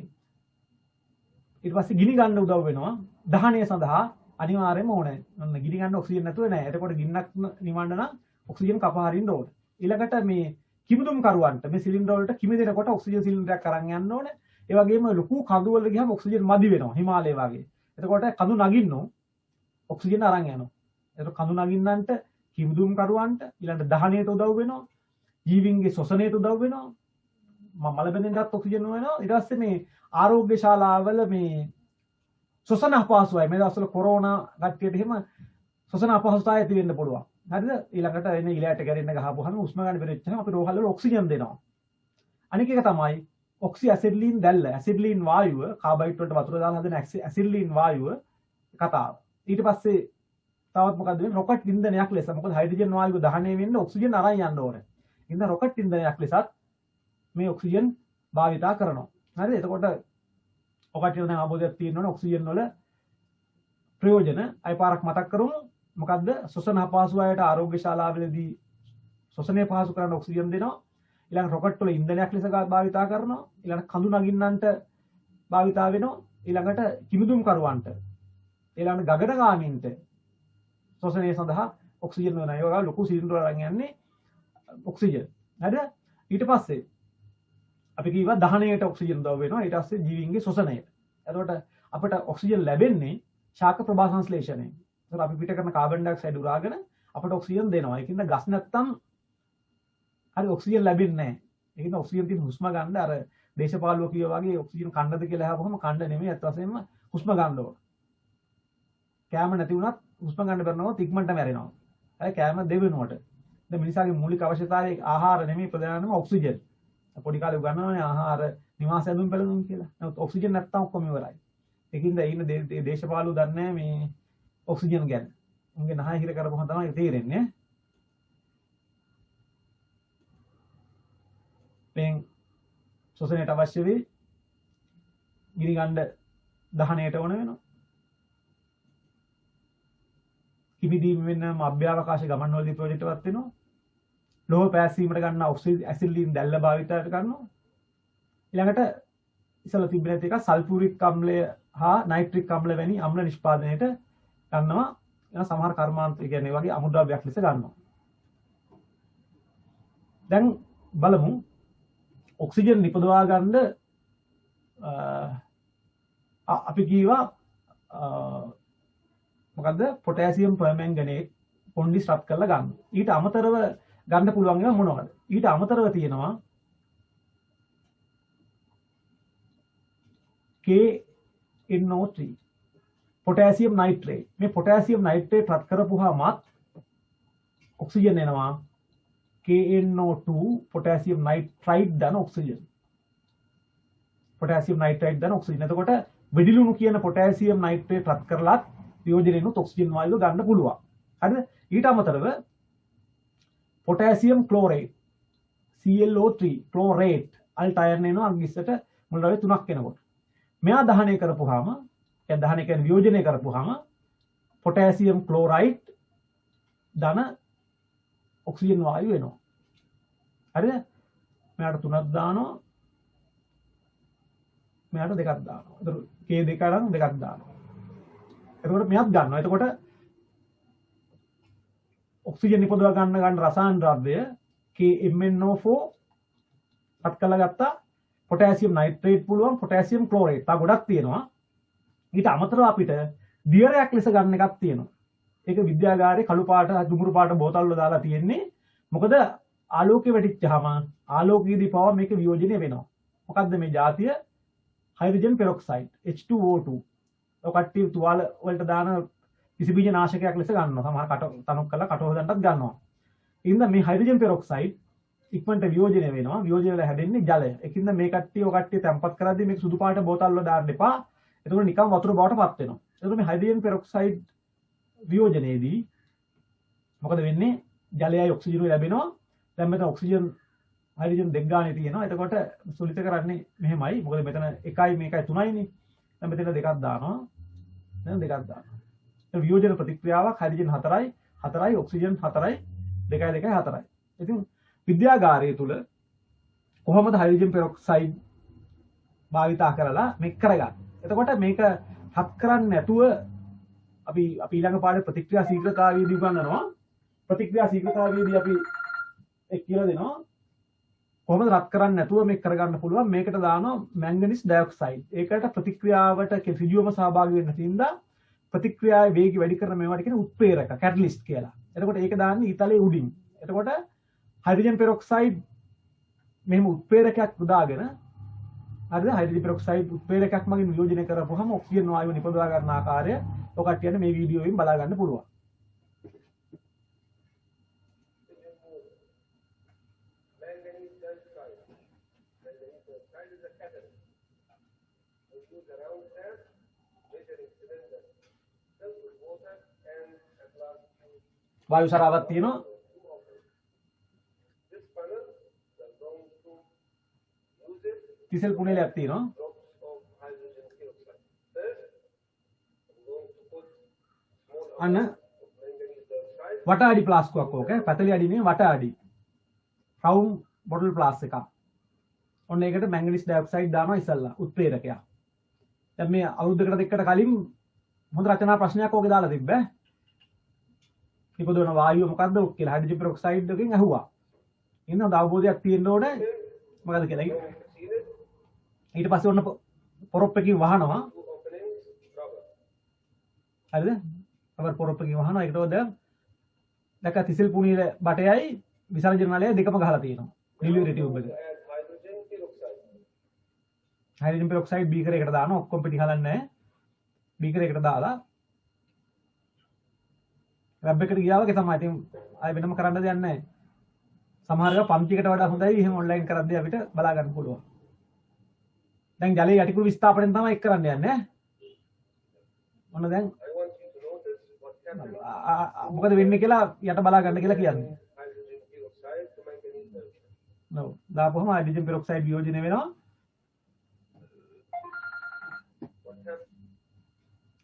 ඊට පස්සේ ගිනි ගන්න උදව් වෙනවා. දහනය සඳහා අනිවාර්යයෙන්ම ඕනේ. ඔන්න ගිනි ගන්න ඔක්සිජන් නැතුව නෑ. එතකොට ගින්නක් නිවන්න නම් ඔක්සිජන් කපා හරින්න ඕනේ. ඊළඟට මේ කිමිදුම් කරුවන්ට මේ සිලින්ඩර් වලට කිමි දෙනකොට ඔක්සිජන් සිලින්ඩරයක් අරන් යන්න ඕනේ. ඒ වගේම ලොකු කඳු වල ගියාම ඔක්සිජන් මදි වෙනවා හිමාලය වගේ. එතකොට කඳු නගින්නෝ ඔක්සිජන් අරන් යනවා. එතකොට කඳු නගින්නන්ට කිමිදුම් කරුවන්ට ඊළඟට දහනයට උදව් වෙනවා. ජීවීන්ගේ ශ්වසනයට උදව් වෙනවා. මල බෙදෙන්නත් ඔක්සිජන් වෙනවා. ඊට පස්සේ මේ ආරෝග්‍ය ශාලාවල මේ ශ්වසන අපහසුතාවය මේ දවස්වල කොරෝනා ගැටියට එහෙම ශ්වසන අපහසුතාවය ඇති වෙන්න පුළුවන්. හරිද? ඊළඟට එන ඉලයට ගැරෙන්න ගහපුවාම උෂ්ම ගන්න බැරිච්චම අපි රෝහල් වල ඔක්සිජන් දෙනවා. අනික එක තමයි ඔක්සි ඇසිඩ්ලීන් දැල්ල. ඇසිඩ්ලීන් වායුව කාබයිඩ් වලට වතුර දාලා හදන ඇසිඩ්ලීන් වායුව කතාව. ඊට පස්සේ තවත් මොකද්ද වෙන්නේ? රොකට් ඉන්ධනයක් ලෙස. මොකද හයිඩ්‍රජන් වායුව දහනය වෙන්න ඔක්සිජන් අරන් යන්න ඕනේ. ඉතින් රොකට් ඉන්ධනයක් ලෙසත් මේ ඔක්සිජන් භාවිතා කරනවා. හරිද? එතකොට ඔකට දැන් අවබෝධයක් තියෙනවනේ ඔක්සිජන් වල ප්‍රයෝජන. අය පාරක් මතක් කරමු. මොකද්ද? ශ්වසන අපහසුතාවයට ආරෝග්‍ය ශාලාවලදී ශ්වසනය පහසු කරන ඔක්සිජන් දෙනවා. ඊළඟ රොකට් වල ඉන්ධනයක් ලෙස භාවිතා කරනවා. ඊළඟ කඳු නගින්නන්ට භාවිතා වෙනවා. ඊළඟට කිමිදුම් කරුවන්ට ඊළඟ ගගනගාමීන්ට ශ්වසනය සඳහා ඔක්සිජන් වෙනවා. ඒ වගේ ලොකු සිලින්ඩර් අරන් යන්නේ ඔක්සිජන්. හරිද? ඊට පස්සේ අපි කිව්වා දහනයට ඔක්සිජන් ද්‍රව වෙනවා ඊට පස්සේ ජීවීන්ගේ ශෝෂණයට. එතකොට අපිට ඔක්සිජන් ලැබෙන්නේ ශාක ප්‍රභා සංශ්ලේෂණයෙන්. ඒතර අපි පිට කරන කාබන් ඩයොක්සයිඩ් උරාගෙන අපිට ඔක්සිජන් දෙනවා. ඒකින්ද ගස් නැත්තම් හරි ඔක්සිජන් ලැබෙන්නේ නැහැ. ඒකින්ද ඔක්සිජන් තියෙන හුස්ම ගන්න අර දේශපාලුව කියවා වගේ ඔක්සිජන් කන්නද කියලා අහපුවම කන්න නෙමෙයි අත් වශයෙන්ම හුස්ම ගන්න ඕන. කෑම නැති වුණත් හුස්ම ගන්න බැරනොත් ඉක්මනට මැරෙනවා. අය කෑම දෙවෙනුවට. දැන් මිනිසාගේ මූලික අවශ්‍යතාවය ආහාර නෙමෙයි ප්‍රධානම ඔක්සිජන්. පොඩි කාලේ උගන්වනවානේ ආහාර නිවාස ඇඳුම් පැළඳුම් කියලා. නමුත් ඔක්සිජන් නැත්තම් ඔක්කොම ඉවරයි. ඒකින්ද ඉන්න දේශපාලුව දන්නේ මේ ඔක්සිජන් ගැන. උන්ගේ නහය හිර කරපුවම තමයි තේරෙන්නේ. මෙන් ශෝෂණයට අවශ්‍ය වෙයි ගිනි ගන්න දහනයට ඕන වෙනවා. කිමිදීම වෙනම අභ්‍යවකාශ ගමන් වලදී ප්‍රොජෙක්ට් එකක් වෙනවා. ලෝහ පැසීමට ගන්න ඇසිඩ්ලින් දැල්ල භාවිතයට කරනවා. ඊළඟට ඉස්සලා තිබෙන එක සල්ෆියුරික් අම්ලය හා නයිට්‍රික් අම්ල වැනි අම්ල නිෂ්පාදනයට ගන්නවා. එන සමහර කර්මාන්ත කියන්නේ වගේ අමුද්‍රව්‍යයක් ලෙස ගන්නවා. දැන් බලමු ඔක්සිජන් නිපදවා ගන්න අපි කීවා මොකද්ද පොටෑසියම් පර්මැංගනේට් පොන්ඩිස් රත් කරලා ගන්න. ඊට අමතරව ගන්න පුළුවන් ඒවා මොනවද? ඊට අමතරව තියෙනවා KNO3 පොටෑසියම් නයිට්‍රේට්. මේ පොටෑසියම් නයිට්‍රේට් රත් කරපුවාමත් ඔක්සිජන් එනවා. KNO2 පොටෑසියම් නයිට්‍රයිඩ් දන ඔක්සිජන්. පොටෑසියම් නයිට්‍රයිඩ් දන ඔක්සිජන්. එතකොට වෙඩිලුණු කියන පොටෑසියම් නයිට්‍රේට් රත් කරලත් වියෝජනයෙන්ුත් ඔක්සිජන් වායුව ගන්න පුළුවන්. හරිද? ඊට අමතරව පොටෑසියම් ක්ලෝරේට් ClO3 ක්ලෝරේට් අල්ටයර්න් එනවා අංගිස්සට මුල්රාවේ 3ක් එනකොට. මෙයා දහනය කරපුවාම ඒ දහනය කියන්නේ වියෝජනය කරපුවාම පොටෑසියම් ක්ලෝරයිඩ් ධන ඔක්සිජන් වායුව එනවා. හරිද? මෙයාට 3ක් දානවා. මෙයාට 2ක් දානවා. ඒතර K2 නම් 2ක් දානවා. එතකොට මෙයක් ගන්නවා. එතකොට ඔක්සිජන් නිපදවා ගන්න රසායන ද්‍රව්‍ය KMnO4 පත් කරලා ගත්තා. පොටෑසියම් නයිට්‍රේට් පුළුවන් පොටෑසියම් ක්ලෝරේට්. තා ගොඩක් තියෙනවා. ඊට අමතරව අපිට දියරයක් ලෙස ගන්න එකක් තියෙනවා. ඒක විද්‍යාගාරේ කළු පාට දුමුරු පාට බෝතල් වල දාලා තියෙන්නේ. මොකද ආලෝකය වැටිච්චාම ආලෝකයේදී පව මේක වියෝජනය වෙනවා. මොකද්ද මේ જાතිය? Hydrogen peroxide H2O2. ඔය කට්ටිය තුවාල වලට දාන කිසිබීජ නාශකයක් ලෙස ගන්නවා. සමහර කට තනුක් කරලා කට හොදන්නත් ගන්නවා. ඉතින් මේ හයිඩ්‍රජන් පෙරොක්සයිඩ් ඉක්මනට වියෝජනය වෙනවා. වියෝජනය වෙලා හැදෙන්නේ ජලය. ඒකින්ද මේ කට්ටිය ඔය කට්ටිය තැම්පත් කරද්දී මේක සුදු පාට බෝතල් වල දාන්න එපා. එතකොට නිකන් වතුර බවට පත් වෙනවා. එතකොට මේ හයිඩ්‍රජන් පෙරොක්සයිඩ් වියෝජනයේදී මොකද වෙන්නේ? ජලයයි ඔක්සිජනුයි ලැබෙනවා. දැන් මෙතන ඔක්සිජන් හයිඩ්‍රජන් දෙක ගානේ තියෙනවා. එතකොට සුලිත කරන්නේ මෙහෙමයි. මොකද මෙතන 1යි මේකයි 3යිනේ. දැන් මෙතන දෙකක් දානවා. දැන් දෙකක් දානවා. ඒ වියෝජන ප්‍රතික්‍රියාවක් හයිඩ්‍රජන් 4යි 4යි ඔක්සිජන් 4යි 2යි 2යි 4යි. ඉතින් විද්‍යාගාරය තුල කොහොමද හයිඩ්‍රජන් පෙරොක්සයිඩ් භාවිතා කරලා මේක කරගන්නේ? එතකොට මේක හත් කරන්නේ නැතුව අපි ඊළඟ පාඩේ ප්‍රතික්‍රියා ශීඝ්‍රතාවයේදී උගන්වනවා. ප්‍රතික්‍රියා ශීඝ්‍රතාවයේදී අපි ඒක කියලා දෙනවා. කොහොමද රත් කරන්නේ නැතුව මේක කරගන්න පුළුවන්? මේකට දානවා මැංගනීස් ඩයොක්සයිඩ්. ඒකට ප්‍රතික්‍රියාවට ඍජුවම සහභාගී වෙන්න තින්දා ප්‍රතික්‍රියාවේ වේගය වැඩි කරන මේවට කියන උත්ප්‍රේරක කැටලිස්ට් කියලා. එතකොට ඒක දාන්නේ ඊතලයේ උඩින්. එතකොට හයිඩ්‍රජන් පෙරොක්සයිඩ් මෙහෙම උත්ප්‍රේරකයක් උදාගෙන හරිද? හයිඩ්‍රජන් පෙරොක්සයිඩ් උත්ප්‍රේරකයක් මගින් වියෝජනය කරපුවහම ඔක්සිජන් වායුව නිපදවා ගන්න ආකාරය ඔකට කියන්නේ මේ වීඩියෝවෙන් බලා ගන්න පුළුවන්. වායු සරාවක් තියෙනවා. තිසල් පුනේලයක් තියෙනවා. අන්න වට අඩි ප්ලාස්කුවක් ඕක. පැතලි අඩි නෙවෙයි වට අඩි. රවුන්ඩ් බොටල් ප්ලාස් එකක්. ඔන්න ඒකට මැංගනීස් ඩයොක්සයිඩ් දානවා ඉස්සල්ලා උත්ප්‍රේරකයක්. දැන් මේ අවුරුද්දකට දෙකකට කලින් හොඳ රචනා ප්‍රශ්නයක් ඕකේ දාලා තිබ්බ. ඉපදවන වායුව මොකද්ද කියලා හයිඩ්‍රජන් පෙරොක්සයිඩ් එකකින් අහුවා. ඉන්න හොඳ අවබෝධයක් තියෙන්න ඕනේ මොකද කියලා. ඊට පස්සේ ඔන්න පොරොප් එකකින් වහනවා. හරිද? රබර් පොරොප් එකකින් වහනවා. ඒකට දැන් දැක්ක තිසිල් පුනීල බටයයි විසර්ජන නලය දෙකම ගහලා තියෙනවා. ඩිලිවරි ටියුබ් එක. හයිඩ්‍රජන් පෙරොක්සයිඩ් බීකර් එකට දානවා. ඔක්කොම පිටි හලන්නේ නැහැ. බීකර් එකට දාලා ලැබ් එකට ගියා වගේ තමයි. ඉතින් ආයෙ වෙනම කරන්න දෙයක් නැහැ. සමහර ඒවා පන්තියකට වඩා හොඳයි. එහෙම ඔන්ලයින් කරද්දී අපිට බලා ගන්න පුළුවන්. දැන් ජලයේ යටිකුරු විස්ථාපනයෙන් තමයි එක් කරන්න යන්නේ. ඔන්න දැන් මොකද වෙන්නේ කියලා යට බලා ගන්න කියලා කියන්නේ. නෝ දාපුවම හයිඩ්‍රජන් පෙරොක්සයිඩ් වියෝජනය වෙනවා.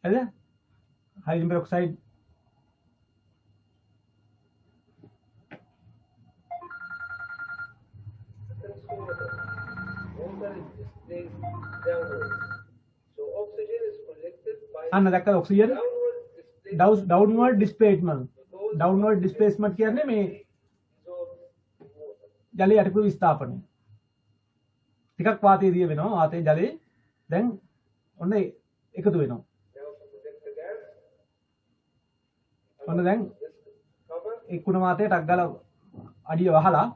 හරිද? හයිඩ්‍රජන් පෙරොක්සයිඩ් අන්න දැක්කද ඔක්සිජන් ඩවුන්වර්ඩ් ඩිස්ප්ලේස්මන්ට්. ඩවුන්වර්ඩ් ඩිස්ප්ලේස්මන්ට් කියන්නේ මේ ජලයේ යටිකුරු විස්ථාපනය. ටිකක් වාතය දිය වෙනවා. වාතයේ ජලයේ දැන් ඔන්න එකතු වෙනවා. ඔන්න දැන් ඒ කුණ වාතය ටක් ගාලා අඩිය වහලා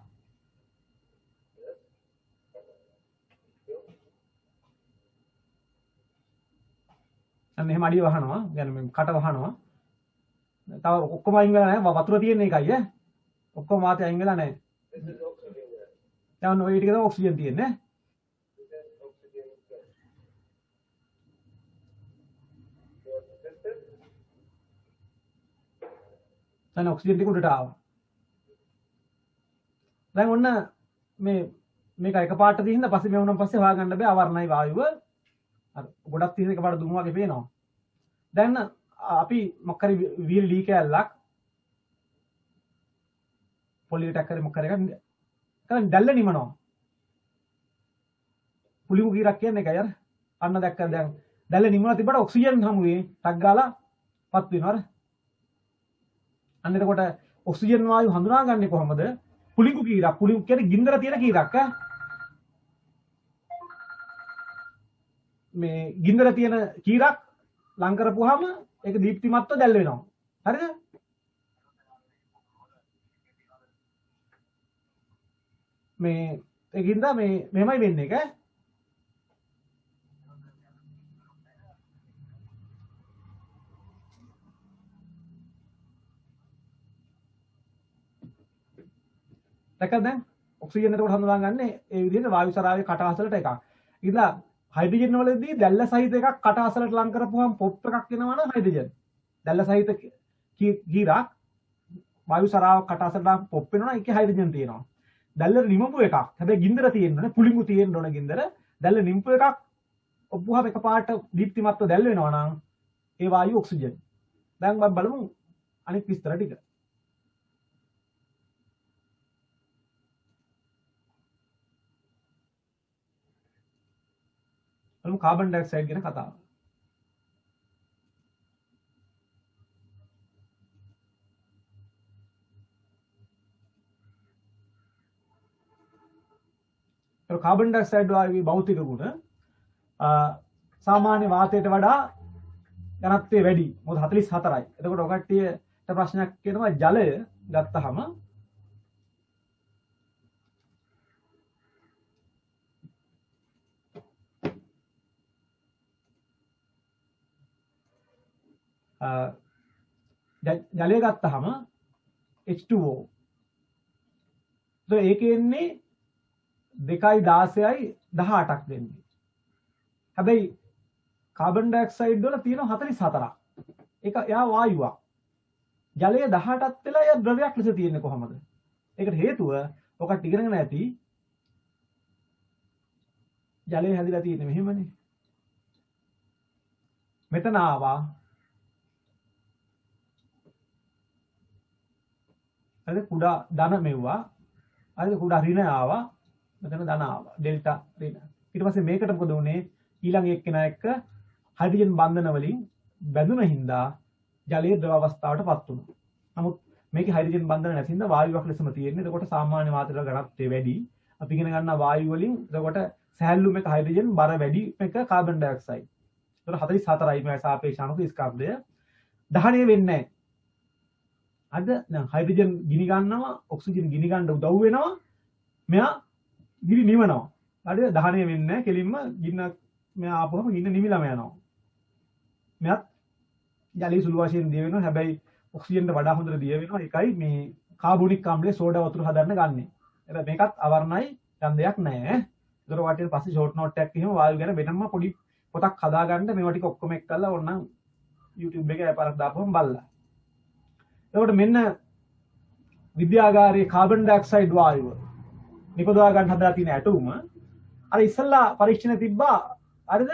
අන්න එහෙම අඩිය වහනවා. يعني මේ කට වහනවා. තව ඔක්කොම අයින් වෙලා නැහැ. වතුර තියෙන එකයි ඈ. ඔක්කොම වාතය අයින් වෙලා නැහැ. දැන් ඔය ටික තමයි ඔක්සිජන් තියෙන්නේ. දැන් ඔක්සිජන් ටික උඩට ආවා. දැන් ඔන්න මේක එකපාරට දින්න පස්සේ මේ වුණාන් පස්සේ හොයාගන්න බෑ අවර්ණයි වායුව. අර ගොඩක් තියෙන එකපාරට දුමු වගේ පේනවා. දැන් අපි මොකක්hari වීල් ලී කැලලක් පොලියට ටැක් කරේ මොකක්hari එකක් කරන් දැල්ල නිමනවා. පුලිමු කීරක් කියන්නේ ඒකයි අර අන්න දැක්කද දැන් දැල්ල නිමනවා තිබ්බට ඔක්සිජන් හමුවේ ටක් ගාලා පත් වෙනවා අර. අන්න එතකොට ඔක්සිජන් වායු හඳුනාගන්නේ කොහොමද? පුලිඟු කීරක්. පුලිඟු කියන්නේ ගින්දර තියෙන කීරක් ඈ. මේ ගින්දර තියෙන කීරක් ලං කරපුවාම ඒක දීප්තිමත්ව දැල් වෙනවා. හරිද? මේ ඒකින්ද මේ මෙහෙමයි වෙන්නේ ඒක. දැක්කද දැන් ඔක්සිජන් එතකොට හඳුනාගන්නේ ඒ විදිහට වායු සරාවේ කට අසලට එකක්. ඉතින් හයිඩ්‍රජන් වලදී දැල්ල සහිත එකක් කට අසලට ලං කරපුවම පොප් එකක් එනවා නම් හයිඩ්‍රජන්. දැල්ල සහිත කීරක් වායු සරාව කට අසලට පොප් වෙනවා ඒකේ හයිඩ්‍රජන් තියෙනවා. දැල්ල නිමපු එකක්. හැබැයි ගින්දර තියෙන්න ඕනේ පුලිඟු තියෙන්න ඕනේ ගින්දර. දැල්ල නිමපු එකක් ඔප්පුවාම එකපාරට දීප්තිමත්ව දැල් වෙනවා නම් ඒ වායු ඔක්සිජන්. දැන් අපි බලමු අනිත් විස්තර ටික. බලමු කාබන් ඩයොක්සයිඩ් ගැන කතාව. කාබන් ඩයොක්සයිඩ් වායුවේ භෞතික ගුණ සාමාන්‍ය වාතයට වඩා ඝනත්වය වැඩි. මොකද 44යි. එතකොට ඔය කට්ටියට ප්‍රශ්නයක් කියනවා ජලය ගත්තහම ජලය ගත්තහම H2O. ඒකේ එන්නේ 2.16යි 18ක් දෙන්නේ. හැබැයි කාබන් ඩයොක්සයිඩ් වල තියෙන 44ක්. ඒක එයා වායුවක්. ජලය 18ක් වෙලා එයා ද්‍රවයක් ලෙස තියෙන්නේ කොහොමද? ඒකට හේතුව ඔකට ඉගෙනගෙන ඇති ජලය හැදිලා තියෙන්නේ මෙහෙමනේ. මෙතන ආවා හරිද කුඩා ධන මෙව්වා හරිද කුඩා ඍණ ආවා මෙතන ධන ආවා ඩෙල්ටා ඍණ ඊට පස්සේ මේකට මොකද උනේ ඊළඟ එක්කෙනා එක්ක හයිඩ්‍රජන් බන්ධන වලින් බැඳුන හින්දා ජලයේ ද්‍රව අවස්ථාවටපත් වුණා. නමුත් මේකේ හයිඩ්‍රජන් බන්ධන නැති හින්දා වායුවක් ලෙසම තියෙන්නේ. එතකොට සාමාන්‍ය වාතයට ඝනත්වය වැඩි. අපි ඉගෙන ගන්න වායු වලින් එතකොට සැහැල්ලු මේක හයිඩ්‍රජන් බර වැඩි මේක කාබන් ඩයොක්සයිඩ්. ඒතර 44යි මේ සාපේක්ෂ අණුක ස්කන්ධය දහණය වෙන්නේ නැහැ. අද දැන් හයිඩ්‍රජන් ගිනි ගන්නවා ඔක්සිජන් ගිනි ගන්න උදව් වෙනවා. මෙයා ගිනි නිවනවා. හරිද? දහණය වෙන්නේ නැහැ. කෙලින්ම ගින්න මෙයා ආපුවම ගින්න නිවිලම යනවා. මෙයත් ජලයේ සුළු වශයෙන් දිය වෙනවා. හැබැයි ඔක්සිජන්ට වඩා හොඳට දිය වෙනවා. ඒකයි මේ කාබොනික් ආම්ලයේ සෝඩා වතුර හදන්න ගන්නෙ. එතන මේකත් අවර්ණයි ඡන්දයක් නැහැ. ඒතර වාටියට පස්සේ ෂෝට් නෝට් එකක් එහෙම වායු ගැන වෙනම පොඩි පොතක් හදාගන්න මේවා ටික ඔක්කොම එක්කලා ඕනනම් YouTube එකේ අයපාරක් දාපුවම බලලා. එතකොට මෙන්න විද්‍යාගාරයේ කාබන් ඩයොක්සයිඩ් වායුව නිපදවා ගන්න හදලා තියෙන ඇටුම අර ඉස්සල්ලා පරීක්ෂණ තිබ්බා හරිද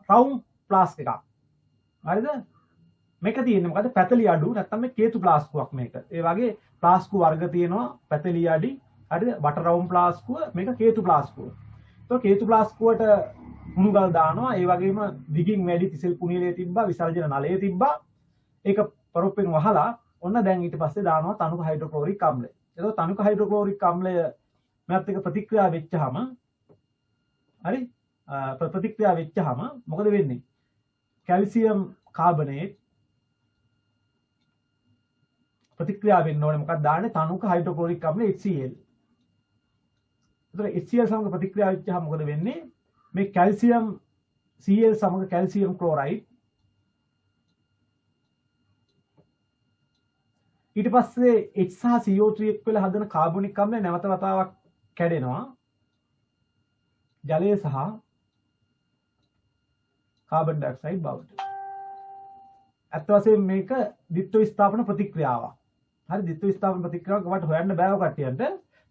රවුම් ප්ලාස්ක් එකක්. හරිද? මේක තියෙන්නේ මොකද? පැතලි අඩු නැත්නම් මේ කේතු ප්ලාස්කුවක් මේක. ඒ වගේ ප්ලාස්කු වර්ග තියෙනවා පැතලි අඩි. හරිද? වට රවුම් ප්ලාස්කුව මේක කේතු ප්ලාස්කුව. તો කේතු ප්ලාස්කුවට හුණු ගල් දානවා. ඒ වගේම දිගින් වැඩි කිසෙල් කුණියලේ තිබ්බා, විසර්ජන නලයේ තිබ්බා. ඒක පරොප්පෙන් වහලා ඔන්න දැන් ඊට පස්සේ දානවා තනුක හයිඩ්‍රොක්ලෝරික් අම්ලය. එතකොට තනුක හයිඩ්‍රොක්ලෝරික් අම්ලය මෙත් එක ප්‍රතික්‍රියා වෙච්චහම හරි ප්‍රතික්‍රියා වෙච්චහම මොකද වෙන්නේ? කැල්සියම් කාබනේට් ප්‍රතික්‍රියා වෙන්න ඕනේ මොකක්ද දාන්නේ? තනුක හයිඩ්‍රොක්ලෝරික් අම්ල HCl. එතකොට HCl සමග ප්‍රතික්‍රියා වෙච්චහම මොකද වෙන්නේ? මේ කැල්සියම් Cl සමග කැල්සියම් ක්ලෝරයිඩ් ඊට පස්සේ H සහ CO3 එක් වෙලා හදන කාබොනික් අම්ලය නැවත වතාවක් කැඩෙනවා ජලය සහ කාබන් ඩයොක්සයිඩ් බවට. අත් වශයෙන් මේක ද්විත්ව විස්ථාපන ප්‍රතික්‍රියාවක්. හරි ද්විත්ව විස්ථාපන ප්‍රතික්‍රියාවක් වට හොයන්න බෑව කට්ටියන්ට.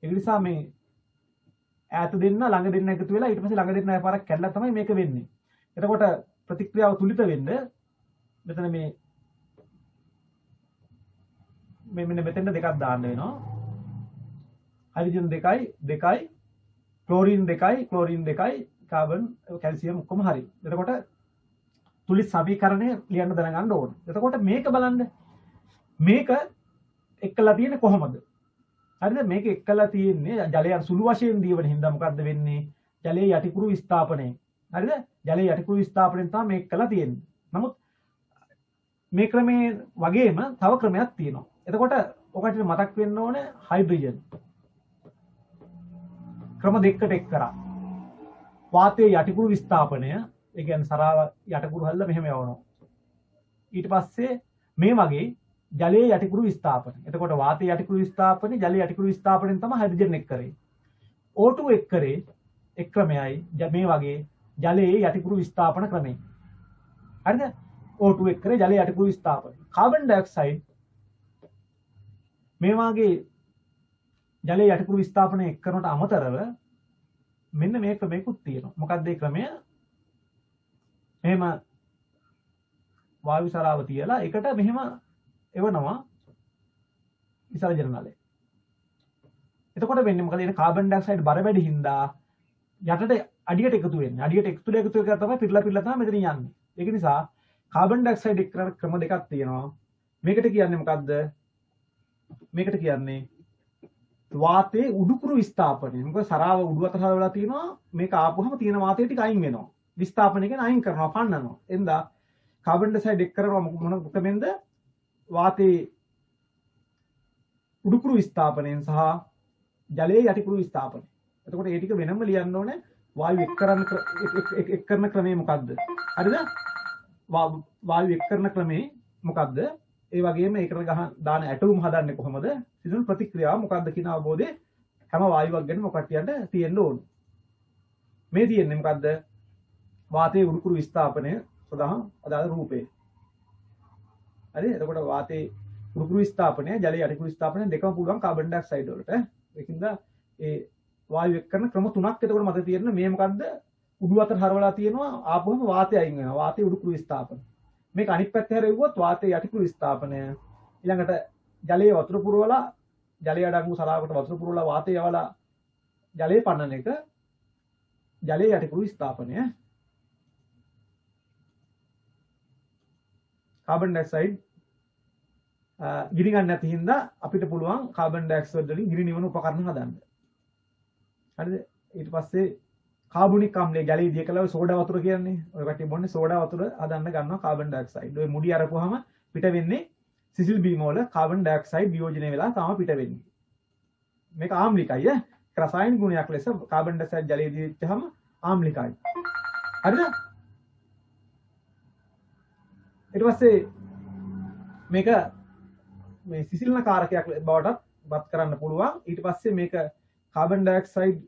ඒ නිසා මේ ඈත දෙන්න ළඟ දෙන්න එකතු වෙලා ඊට පස්සේ ළඟ දෙන්න අය පාරක් කැඩලා තමයි මේක වෙන්නේ. එතකොට ප්‍රතික්‍රියාව තුලිත වෙන්න මෙතන මේ මෙන්න මෙතෙන්ට දෙකක් දාන්න වෙනවා. හයිඩ්‍රජන් 2යි ක්ලෝරින් 2යි කාබන් කැල්සියම් ඔක්කොම හරි. එතකොට තුලිත සමීකරණය ලියන්න දැනගන්න ඕන. එතකොට මේක බලන්න. මේක එක්කලා තියෙන්නේ කොහොමද? හරිද? මේක එක්කලා තියෙන්නේ ජලය සුළු වශයෙන් දීවන හින්දා මොකද්ද වෙන්නේ? ජලයේ යටිකුරු විස්ථාපනය. හරිද? ජලයේ යටිකුරු විස්ථාපනයෙන් තමයි මේක කළා තියෙන්නේ. නමුත් මේ ක්‍රමයේ වගේම තව ක්‍රමයක් තියෙනවා. එතකොට ඔකට මතක් වෙන්න ඕනේ හයිඩ්‍රජන් ක්‍රම දෙකකට එක් කරා. වාතයේ යටිකුරු විස්ථාපනය, ඒ කියන්නේ සරාව යටිකුරු හැල්ල මෙහෙම යවනවා. ඊට පස්සේ මේ වගේ ජලයේ යටිකුරු විස්ථාපනය. එතකොට වාතයේ යටිකුරු විස්ථාපනය, ජලයේ යටිකුරු විස්ථාපනයෙන් තමයි හයිඩ්‍රජන් එක් කරේ. O2 එක් කරේ එක් ක්‍රමයයි මේ වගේ ජලයේ යටිකුරු විස්ථාපන ක්‍රමය. හරිද? O2 එක් කරේ ජලයේ යටිකුරු විස්ථාපනය. කාබන් ඩයොක්සයිඩ් මේ වාගේ ජලයේ යටිකුරු විස්ථාපනය එක් කරනට අමතරව මෙන්න මේ ක්‍රමයකුත් තියෙනවා. මොකක්ද ඒ ක්‍රමය? එහෙම වායු සරාව තියලා ඒකට මෙහෙම එවනවා විසර්ජන නලය. එතකොට වෙන්නේ මොකද? එන කාබන් ඩයොක්සයිඩ් බර වැඩි හින්දා යටට අඩියට එකතු වෙන්නේ. අඩියට එකතු කරලා තමයි පිරලා තමයි මෙතන යන්නේ. ඒක නිසා කාබන් ඩයොක්සයිඩ් එක් කරන ක්‍රම දෙකක් තියෙනවා. මේකට කියන්නේ මොකද්ද? මේකට කියන්නේ වාතයේ උඩුකුරු විස්ථාපනය. මොකද සරාව උඩු අත හරවලා තියෙනවා. මේක ආපුවම තියෙන වාතය ටික අයින් වෙනවා. විස්ථාපනය කියන්නේ අයින් කරනවා, පන්නනවා. එඳා කාබන් ඩයොක්සයිඩ් එක් කරනවා මොන ක්‍රමෙන්ද? වාතයේ උඩුකුරු විස්ථාපනයෙන් සහ ජලයේ යටිකුරු විස්ථාපනය. එතකොට ඒ ටික වෙනම ලියන්න ඕනේ. වායු එක් කරන ක්‍රමය මොකද්ද? හරිද? වායු එක් කරන ක්‍රමේ මොකද්ද? ඒ වගේම ඒකට දාන ඇටෝම් හදන්නේ කොහොමද? සිදුවන ප්‍රතික්‍රියාව මොකක්ද කියන අවබෝධය හැම වායුවක් ගැනම කට්ටියට තියෙන්න ඕන. මේ තියෙන්නේ මොකද්ද? වාතයේ උඩුකුරු විස්ථාපනය සඳහා අදාළ රූපේ. හරි? එතකොට වාතයේ උඩුකුරු විස්ථාපනය, ජලයේ යටිකුරු විස්ථාපනය දෙකම පුළුවන් කාබන් ඩයොක්සයිඩ් වලට. ඒකින්ද ඒ වායු එක් කරන ක්‍රම තුනක් එතකොට මත තියෙන මේ මොකද්ද? උඩු අතට හරවලා තියෙනවා ආපුවම වාතය අයින් වෙනවා. වාතයේ උඩුකුරු විස්ථාපනය. මේක අනිත් පැත්තේ හැරෙව්වොත් වාතයේ යටිකුරු විස්ථාපනය. ඊළඟට ජලයේ වතුර පුරවලා ජලයේ අඩංගු සරාවකට වතුර පුරවලා වාතය යවලා ජලයේ පන්නන එක ජලයේ යටිකුරු විස්ථාපනය. කාබන් ඩයොක්සයිඩ් ගිනි ගන්න නැති හින්දා අපිට පුළුවන් කාබන් ඩයොක්සයිඩ් වලින් ගිනි නිවන උපකරණ හදන්න. හරිද? ඊට පස්සේ කාබොනික් අම්ලය ජලයේ දිය කළා සෝඩා වතුර කියන්නේ. ඔය කට්ටිය බොන්නේ සෝඩා වතුර හදන්න ගන්නවා කාබන් ඩයොක්සයිඩ්. ඔය මුඩි අරපුවාම පිට වෙන්නේ සිසිල් බීම වල කාබන් ඩයොක්සයිඩ් වියෝජනය වෙලා තමයි පිට වෙන්නේ. මේක ආම්ලිකයි ඈ. රසායනික ගුණයක් ලෙස කාබන් ඩයොක්සයිඩ් ජලයේ දීච්චාම ආම්ලිකයි. හරිද? ඊට පස්සේ මේක මේ සිසිල්න කාරකයක් බවට පත් කරන්න පුළුවන්. ඊට පස්සේ මේක කාබන් ඩයොක්සයිඩ්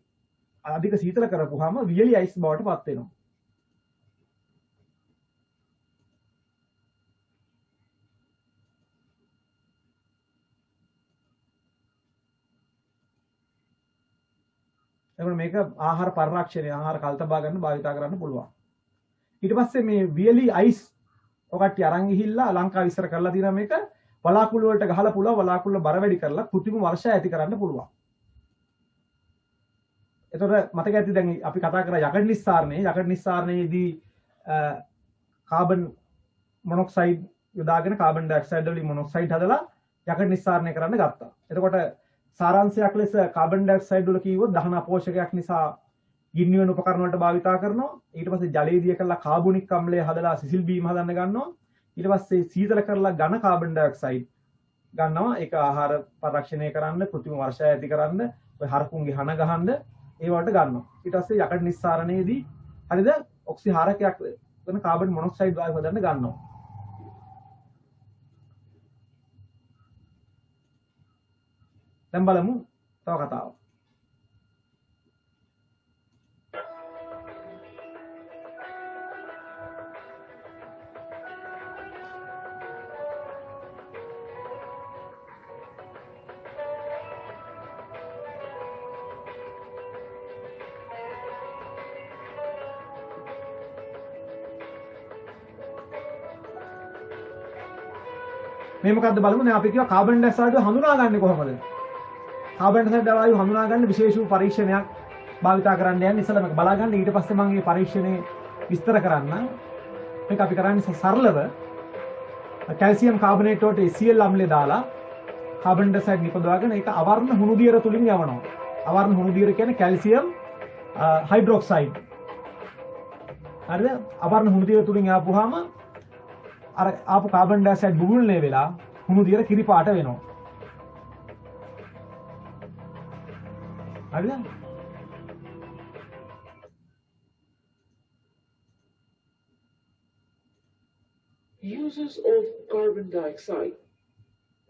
අධික සීතල කරපුවාම වියලි අයිස් බවට පත් වෙනවා. එතකොට මේක ආහාර පරිරක්ෂණය ආහාර කල්තබා ගන්න භාවිතා කරන්න පුළුවන්. ඊට පස්සේ මේ වියලි අයිස් ඔකට්ටි අරන් ගිහිල්ලා ලංකාව ඉස්සර කරලා තියෙනවා මේක වලාකුළු වලට ගහලා පුළුවන් වලාකුළු බර වැඩි කරලා කෘත්‍රිම වර්ෂා ඇති කරන්න පුළුවන්. එතකොට මතක ඇති දැන් අපි කතා කරා යකඩ නිස්සාරණයේදී කාබන් මොනොක්සයිඩ් යොදාගෙන කාබන් ඩයොක්සයිඩ් වලින් මොනොක්සයිඩ් හදලා යකඩ නිස්සාරණය කරන්න ගත්තා. එතකොට සාරාංශයක් ලෙස කාබන් ඩයොක්සයිඩ් වල කිව්වොත් දහන අපෝෂකයක් නිසා ගින්නි වෙන උපකරණ වලට භාවිතා කරනවා. ඊට පස්සේ ජලයේ දිය කරලා කාබොනික් අම්ලය හදලා සිසිල් බීම හදන්න ගන්නවා. ඊට පස්සේ සීතල කරලා ඝන කාබන් ඩයොක්සයිඩ් ගන්නවා. ඒක ආහාර පරිරක්ෂණය කරන්න, කෘත්‍රිම වර්ෂා ඇති කරන්න, ඔය හරකුන්ගේ හන ගහන්න ඒ වලට ගන්නවා. ඊට පස්සේ යකඩ නිස්සාරණයේදී හරිද ඔක්සිහාරකයක් වෙන කාබන් මොනොක්සයිඩ් වායුව හදන්න ගන්නවා. දැන් බලමු තව කතාවක්. මේ මොකද්ද බලමු. දැන් අපි කියවා කාබන් ඩයොක්සයිඩ් හඳුනාගන්නේ කොහොමද? කාබන් ඩයොක්සයිඩ් වායුව හඳුනාගන්න විශේෂ වූ පරීක්ෂණයක් භාවිතා කරන්න යන්නේ. ඉස්සෙල්ලා මේක බලාගන්න. ඊට පස්සේ මම මේ පරීක්ෂණේ විස්තර කරන්න. මේක අපි කරන්නේ සරලව කැල්සියම් කාබනේට් වලට HCl අම්ලය දාලා කාබන් ඩයොක්සයිඩ් නිපදවාගෙන ඒක අවර්ණ හුණු දියර තුලින් යවනවා. අවර්ණ හුණු දියර කියන්නේ කැල්සියම් හයිඩ්‍රොක්සයිඩ්. හරිද? අවර්ණ හුණු දියර තුලින් ආපුවාම අර ආපු කාබන් ඩයොක්සයිඩ් බුබුල්නේ වෙලා හුණු දියර කිරි පාට වෙනවා. හරිද? Uses of carbon dioxide.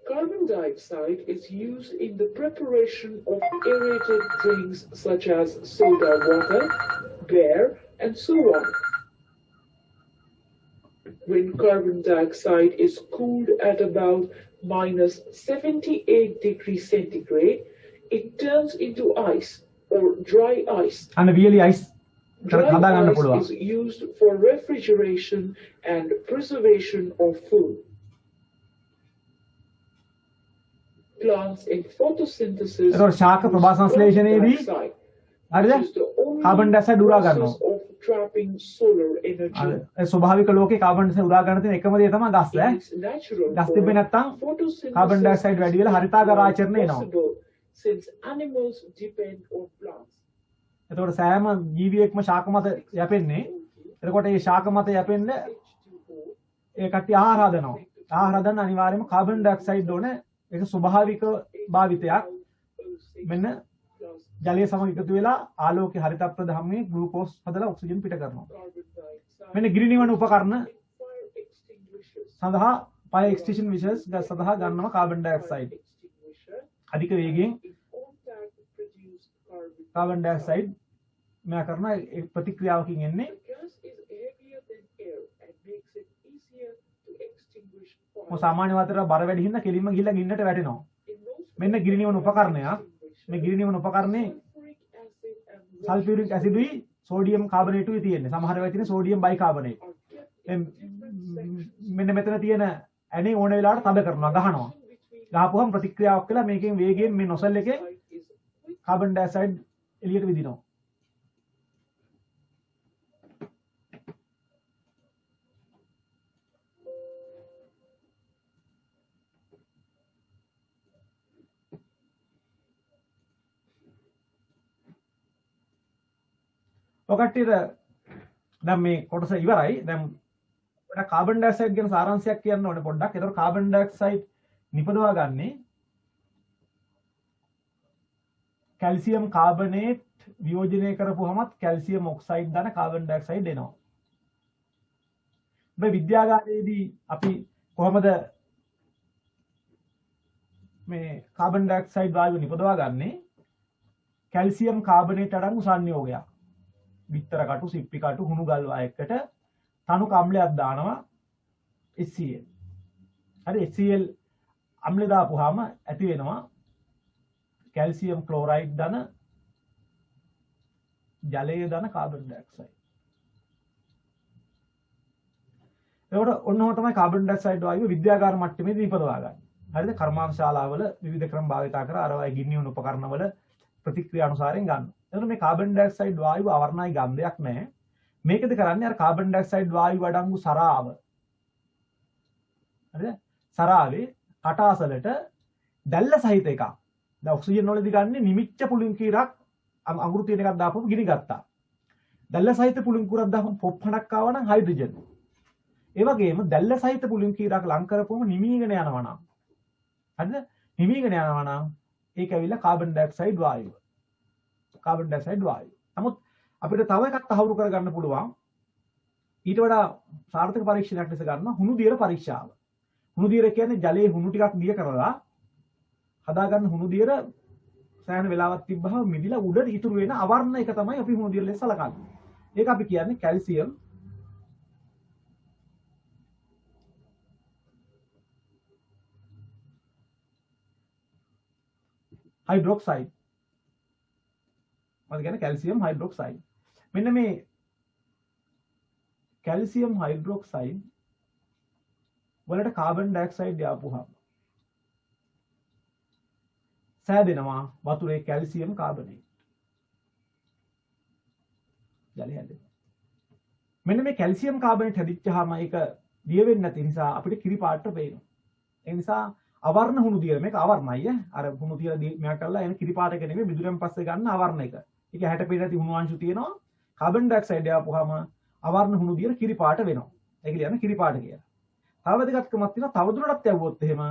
Carbon dioxide is used in the preparation of aerated drinks such as soda water, beer, and so on. When carbon dioxide is cooled at about minus 78 degrees centigrade, it turns into ice or dry ice. And really ice. Dry ice is used for refrigeration and preservation of food. Plants in photosynthesis. එතකොට ශාක ප්‍රභා සංශ්ලේෂණයේදී හරිද? Carbon dioxide උරා ගන්නවා. Trapping solar energy. ඒ ස්වභාවික ලෝකේ carbon dioxide උරා ගන්න තියෙන එකම දේ තමයි ගස් ඈ. ගස් තිබ්බේ නැත්නම් කාබන් ඩයොක්සයිඩ් වැඩි වෙලා හරිතාගාර ආචරණය එනවා. Since animals depend on plants. එතකොට සෑම ජීවියෙක්ම ශාක මත යැපෙන්නේ. එතකොට මේ ශාක මත යැපෙන්න ඒ කට්ටිය ආහාර හදනවා. ආහාර හදන්න අනිවාර්යයෙන්ම කාබන් ඩයොක්සයිඩ් ඕනේ. ඒක ස්වභාවික භාවිතයක්. මෙන්න ජලය සමග එකතු වෙලා ආලෝකයේ හරිත ප්‍රධානමේ ග්ලූකෝස් හදලා ඔක්සිජන් පිට කරනවා. මෙන්න ගිරිනිවන උපකරණ සඳහා ෆයර් එක්ස්ටින්ග්විෂර්ස් සඳහා ගන්නවා කාබන් ඩයොක්සයිඩ්. අධික වේගයෙන් කාබන් ඩයොක්සයිඩ් මෙයා කරන ප්‍රතික්‍රියාවකින් එන්නේ. සාමාන්‍ය වතුර බර වැඩි හින්දා කෙලින්ම ගිහිල්ලා ගින්නට වැටෙනවා. මෙන්න ගිරිනිවන උපකරණයක්. මේ ගිරිනිවන උපකරණේ සල්ෆියුරික් ඇසිඩුයි සෝඩියම් කාබනේටුයි තියෙන්නේ. සමහර වෙලාවට තියෙන සෝඩියම් බයිකාබනේට්. මෙන්න මෙතන තියෙන ඇනේ ඕන වෙලාවට තද කරනවා ගහනවා. ගහපුවම ප්‍රතික්‍රියාවක් කළා මේකෙන් වේගයෙන් මේ නොසල් එකෙන් කාබන් ඩයොක්සයිඩ් එළියට විදිනවා. ඔය කට්ටියට දැන් මේ කොටස ඉවරයි. දැන් ඔය කාබන් ඩයොක්සයිඩ් ගැන සාරාංශයක් කියන්න ඕනේ පොඩ්ඩක්. ඒතකොට කාබන් ඩයොක්සයිඩ් නිපදවා ගන්නේ කැල්සියම් කාබනේට් වියෝජනය කරපුවමත් කැල්සියම් ඔක්සයිඩ් දන කාබන් ඩයොක්සයිඩ් එනවා. මේ විද්‍යාගාරයේදී අපි කොහොමද මේ කාබන් ඩයොක්සයිඩ් වායුව නිපදවා ගන්නේ? කැල්සියම් කාබනේට් අඩංගු සංයෝගයක්. බිත්තර කටු, සිප්පි කටු, හුණු ගල් වයකට තණු අම්ලයක් දානවා HCl. හරි HCl අම්ලය දාපුවාම ඇති වෙනවා කැල්සියම් ක්ලෝරයිඩ් දන ජලයේ දන කාබන් ඩයොක්සයිඩ්. ඒකට ඔන්නෝ තමයි කාබන් ඩයොක්සයිඩ් වායුව විද්‍යාගාර මට්ටමේදී නිපදවා ගන්න. හරිද? කර්මාන්තශාලාවල විවිධ ක්‍රම භාවිතා කර අරවයි ගින්නි වුණු උපකරණවල ප්‍රතික්‍රියා අනුසාරයෙන් ගන්න. එතකොට මේ කාබන් ඩයොක්සයිඩ් වායුව අවර්ණයි ගන්ධයක් නැහැ. මේකද කරන්නේ අර කාබන් ඩයොක්සයිඩ් වායුව අඩංගු සරාව. හරිද? සරාවේ කටාසලට දැල්ල සහිත එකක්. දැන් ඔක්සිජන් වලදී ගන්නේ නිමිච්ච පුලින් කීරක් අඟුරු තියෙන එකක් දාපුවම ගිනි ගත්තා. දැල්ල සහිත පුලින් කුරක් දාපුවම පොප් හඬක් ආවා නම් හයිඩ්‍රජන්. ඒ වගේම දැල්ල සහිත පුලින් කීරක් ලං කරපුවම නිමීගෙන යනවා නම් හරිද? නිමීගෙන යනවා නම් ඒක ඇවිල්ලා කාබන් ඩයොක්සයිඩ් වායුව. කාබන් ඩයොක්සයිඩ් වායුව. නමුත් අපිට තව එකක් තහවුරු කරගන්න පුළුවන්. ඊට වඩා සාර්ථක පරීක්ෂණයක් ලෙස ගන්න හුණු දියර පරීක්ෂාව. හුණු දියර කියන්නේ ජලයේ හුණු ටිකක් දිය කරලා හදාගන්න හුණු දියර සෑහෙන වෙලාවක් තිබ්බහම මිදිලා උඩට ඉතුරු වෙන අවර්ණ එක තමයි අපි හුණු දියර ලෙස සලකන්නේ. ඒක අපි කියන්නේ කැල්සියම් හයිඩ්‍රොක්සයිඩ්. මොකද කියන්නේ කැල්සියම් හයිඩ්‍රොක්සයිඩ්. මෙන්න මේ කැල්සියම් හයිඩ්‍රොක්සයිඩ් වලට කාබන් ඩයොක්සයිඩ් යාපුවාම සෑදෙනවා වතුරේ කැල්සියම් කාබනේට්. ජලය හැදෙනවා. මෙන්න මේ කැල්සියම් කාබනේට් හැදිච්චාම ඒක දිය වෙන්නේ නැති නිසා අපිට කිරි පාටට පේනවා. ඒ නිසා අවර්ණ හුණු දියර මේක අවර්ණයි අර හුණු දියර මෙයා කරලා එන කිරි පාට එක නෙමෙයි මිදුරෙන් පස්සේ ගන්න අවර්ණ එක. ඒක 60 පිට නැති හුණු අංශු තියෙනවා. කාබන් ඩයොක්සයිඩ් යාපුවාම අවර්ණ හුණු දියර කිරි පාට වෙනවා. ඒක කියන්නේ කිරි පාට කියලා. තව වැදගත්කමක් තියෙනවා. තවදුරටත් යවුවොත් එහෙම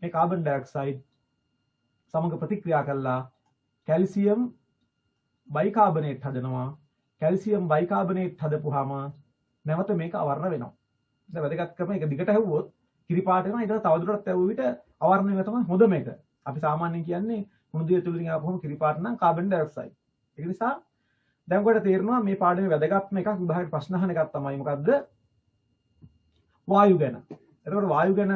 මේ කාබන් ඩයොක්සයිඩ් සමග ප්‍රතික්‍රියා කළා කැල්සියම් බයිකාබනේට් හදනවා. කැල්සියම් බයිකාබනේට් හදපුවාම නැවත මේක අවර්ණ වෙනවා. ඒක වැදගත්කම ඒක දිගට හැවුවොත් කිරි පාට වෙනවා. ඊට තවදුරටත් යවුව විට අවර්ණ වෙන තමයි හොඳ මේක. අපි සාමාන්‍යයෙන් කියන්නේ හුණු දිය තුලින් ආපුවම කිරි පාට නම් කාබන් ඩයොක්සයිඩ්. ඒක නිසා දැන් ඔයාලට තේරෙනවා මේ පාඩමේ වැදගත්ම එකක් විභාගයේ ප්‍රශ්න අහන එකක් තමයි මොකද්ද? වායු ගැන. එතකොට වායු ගැන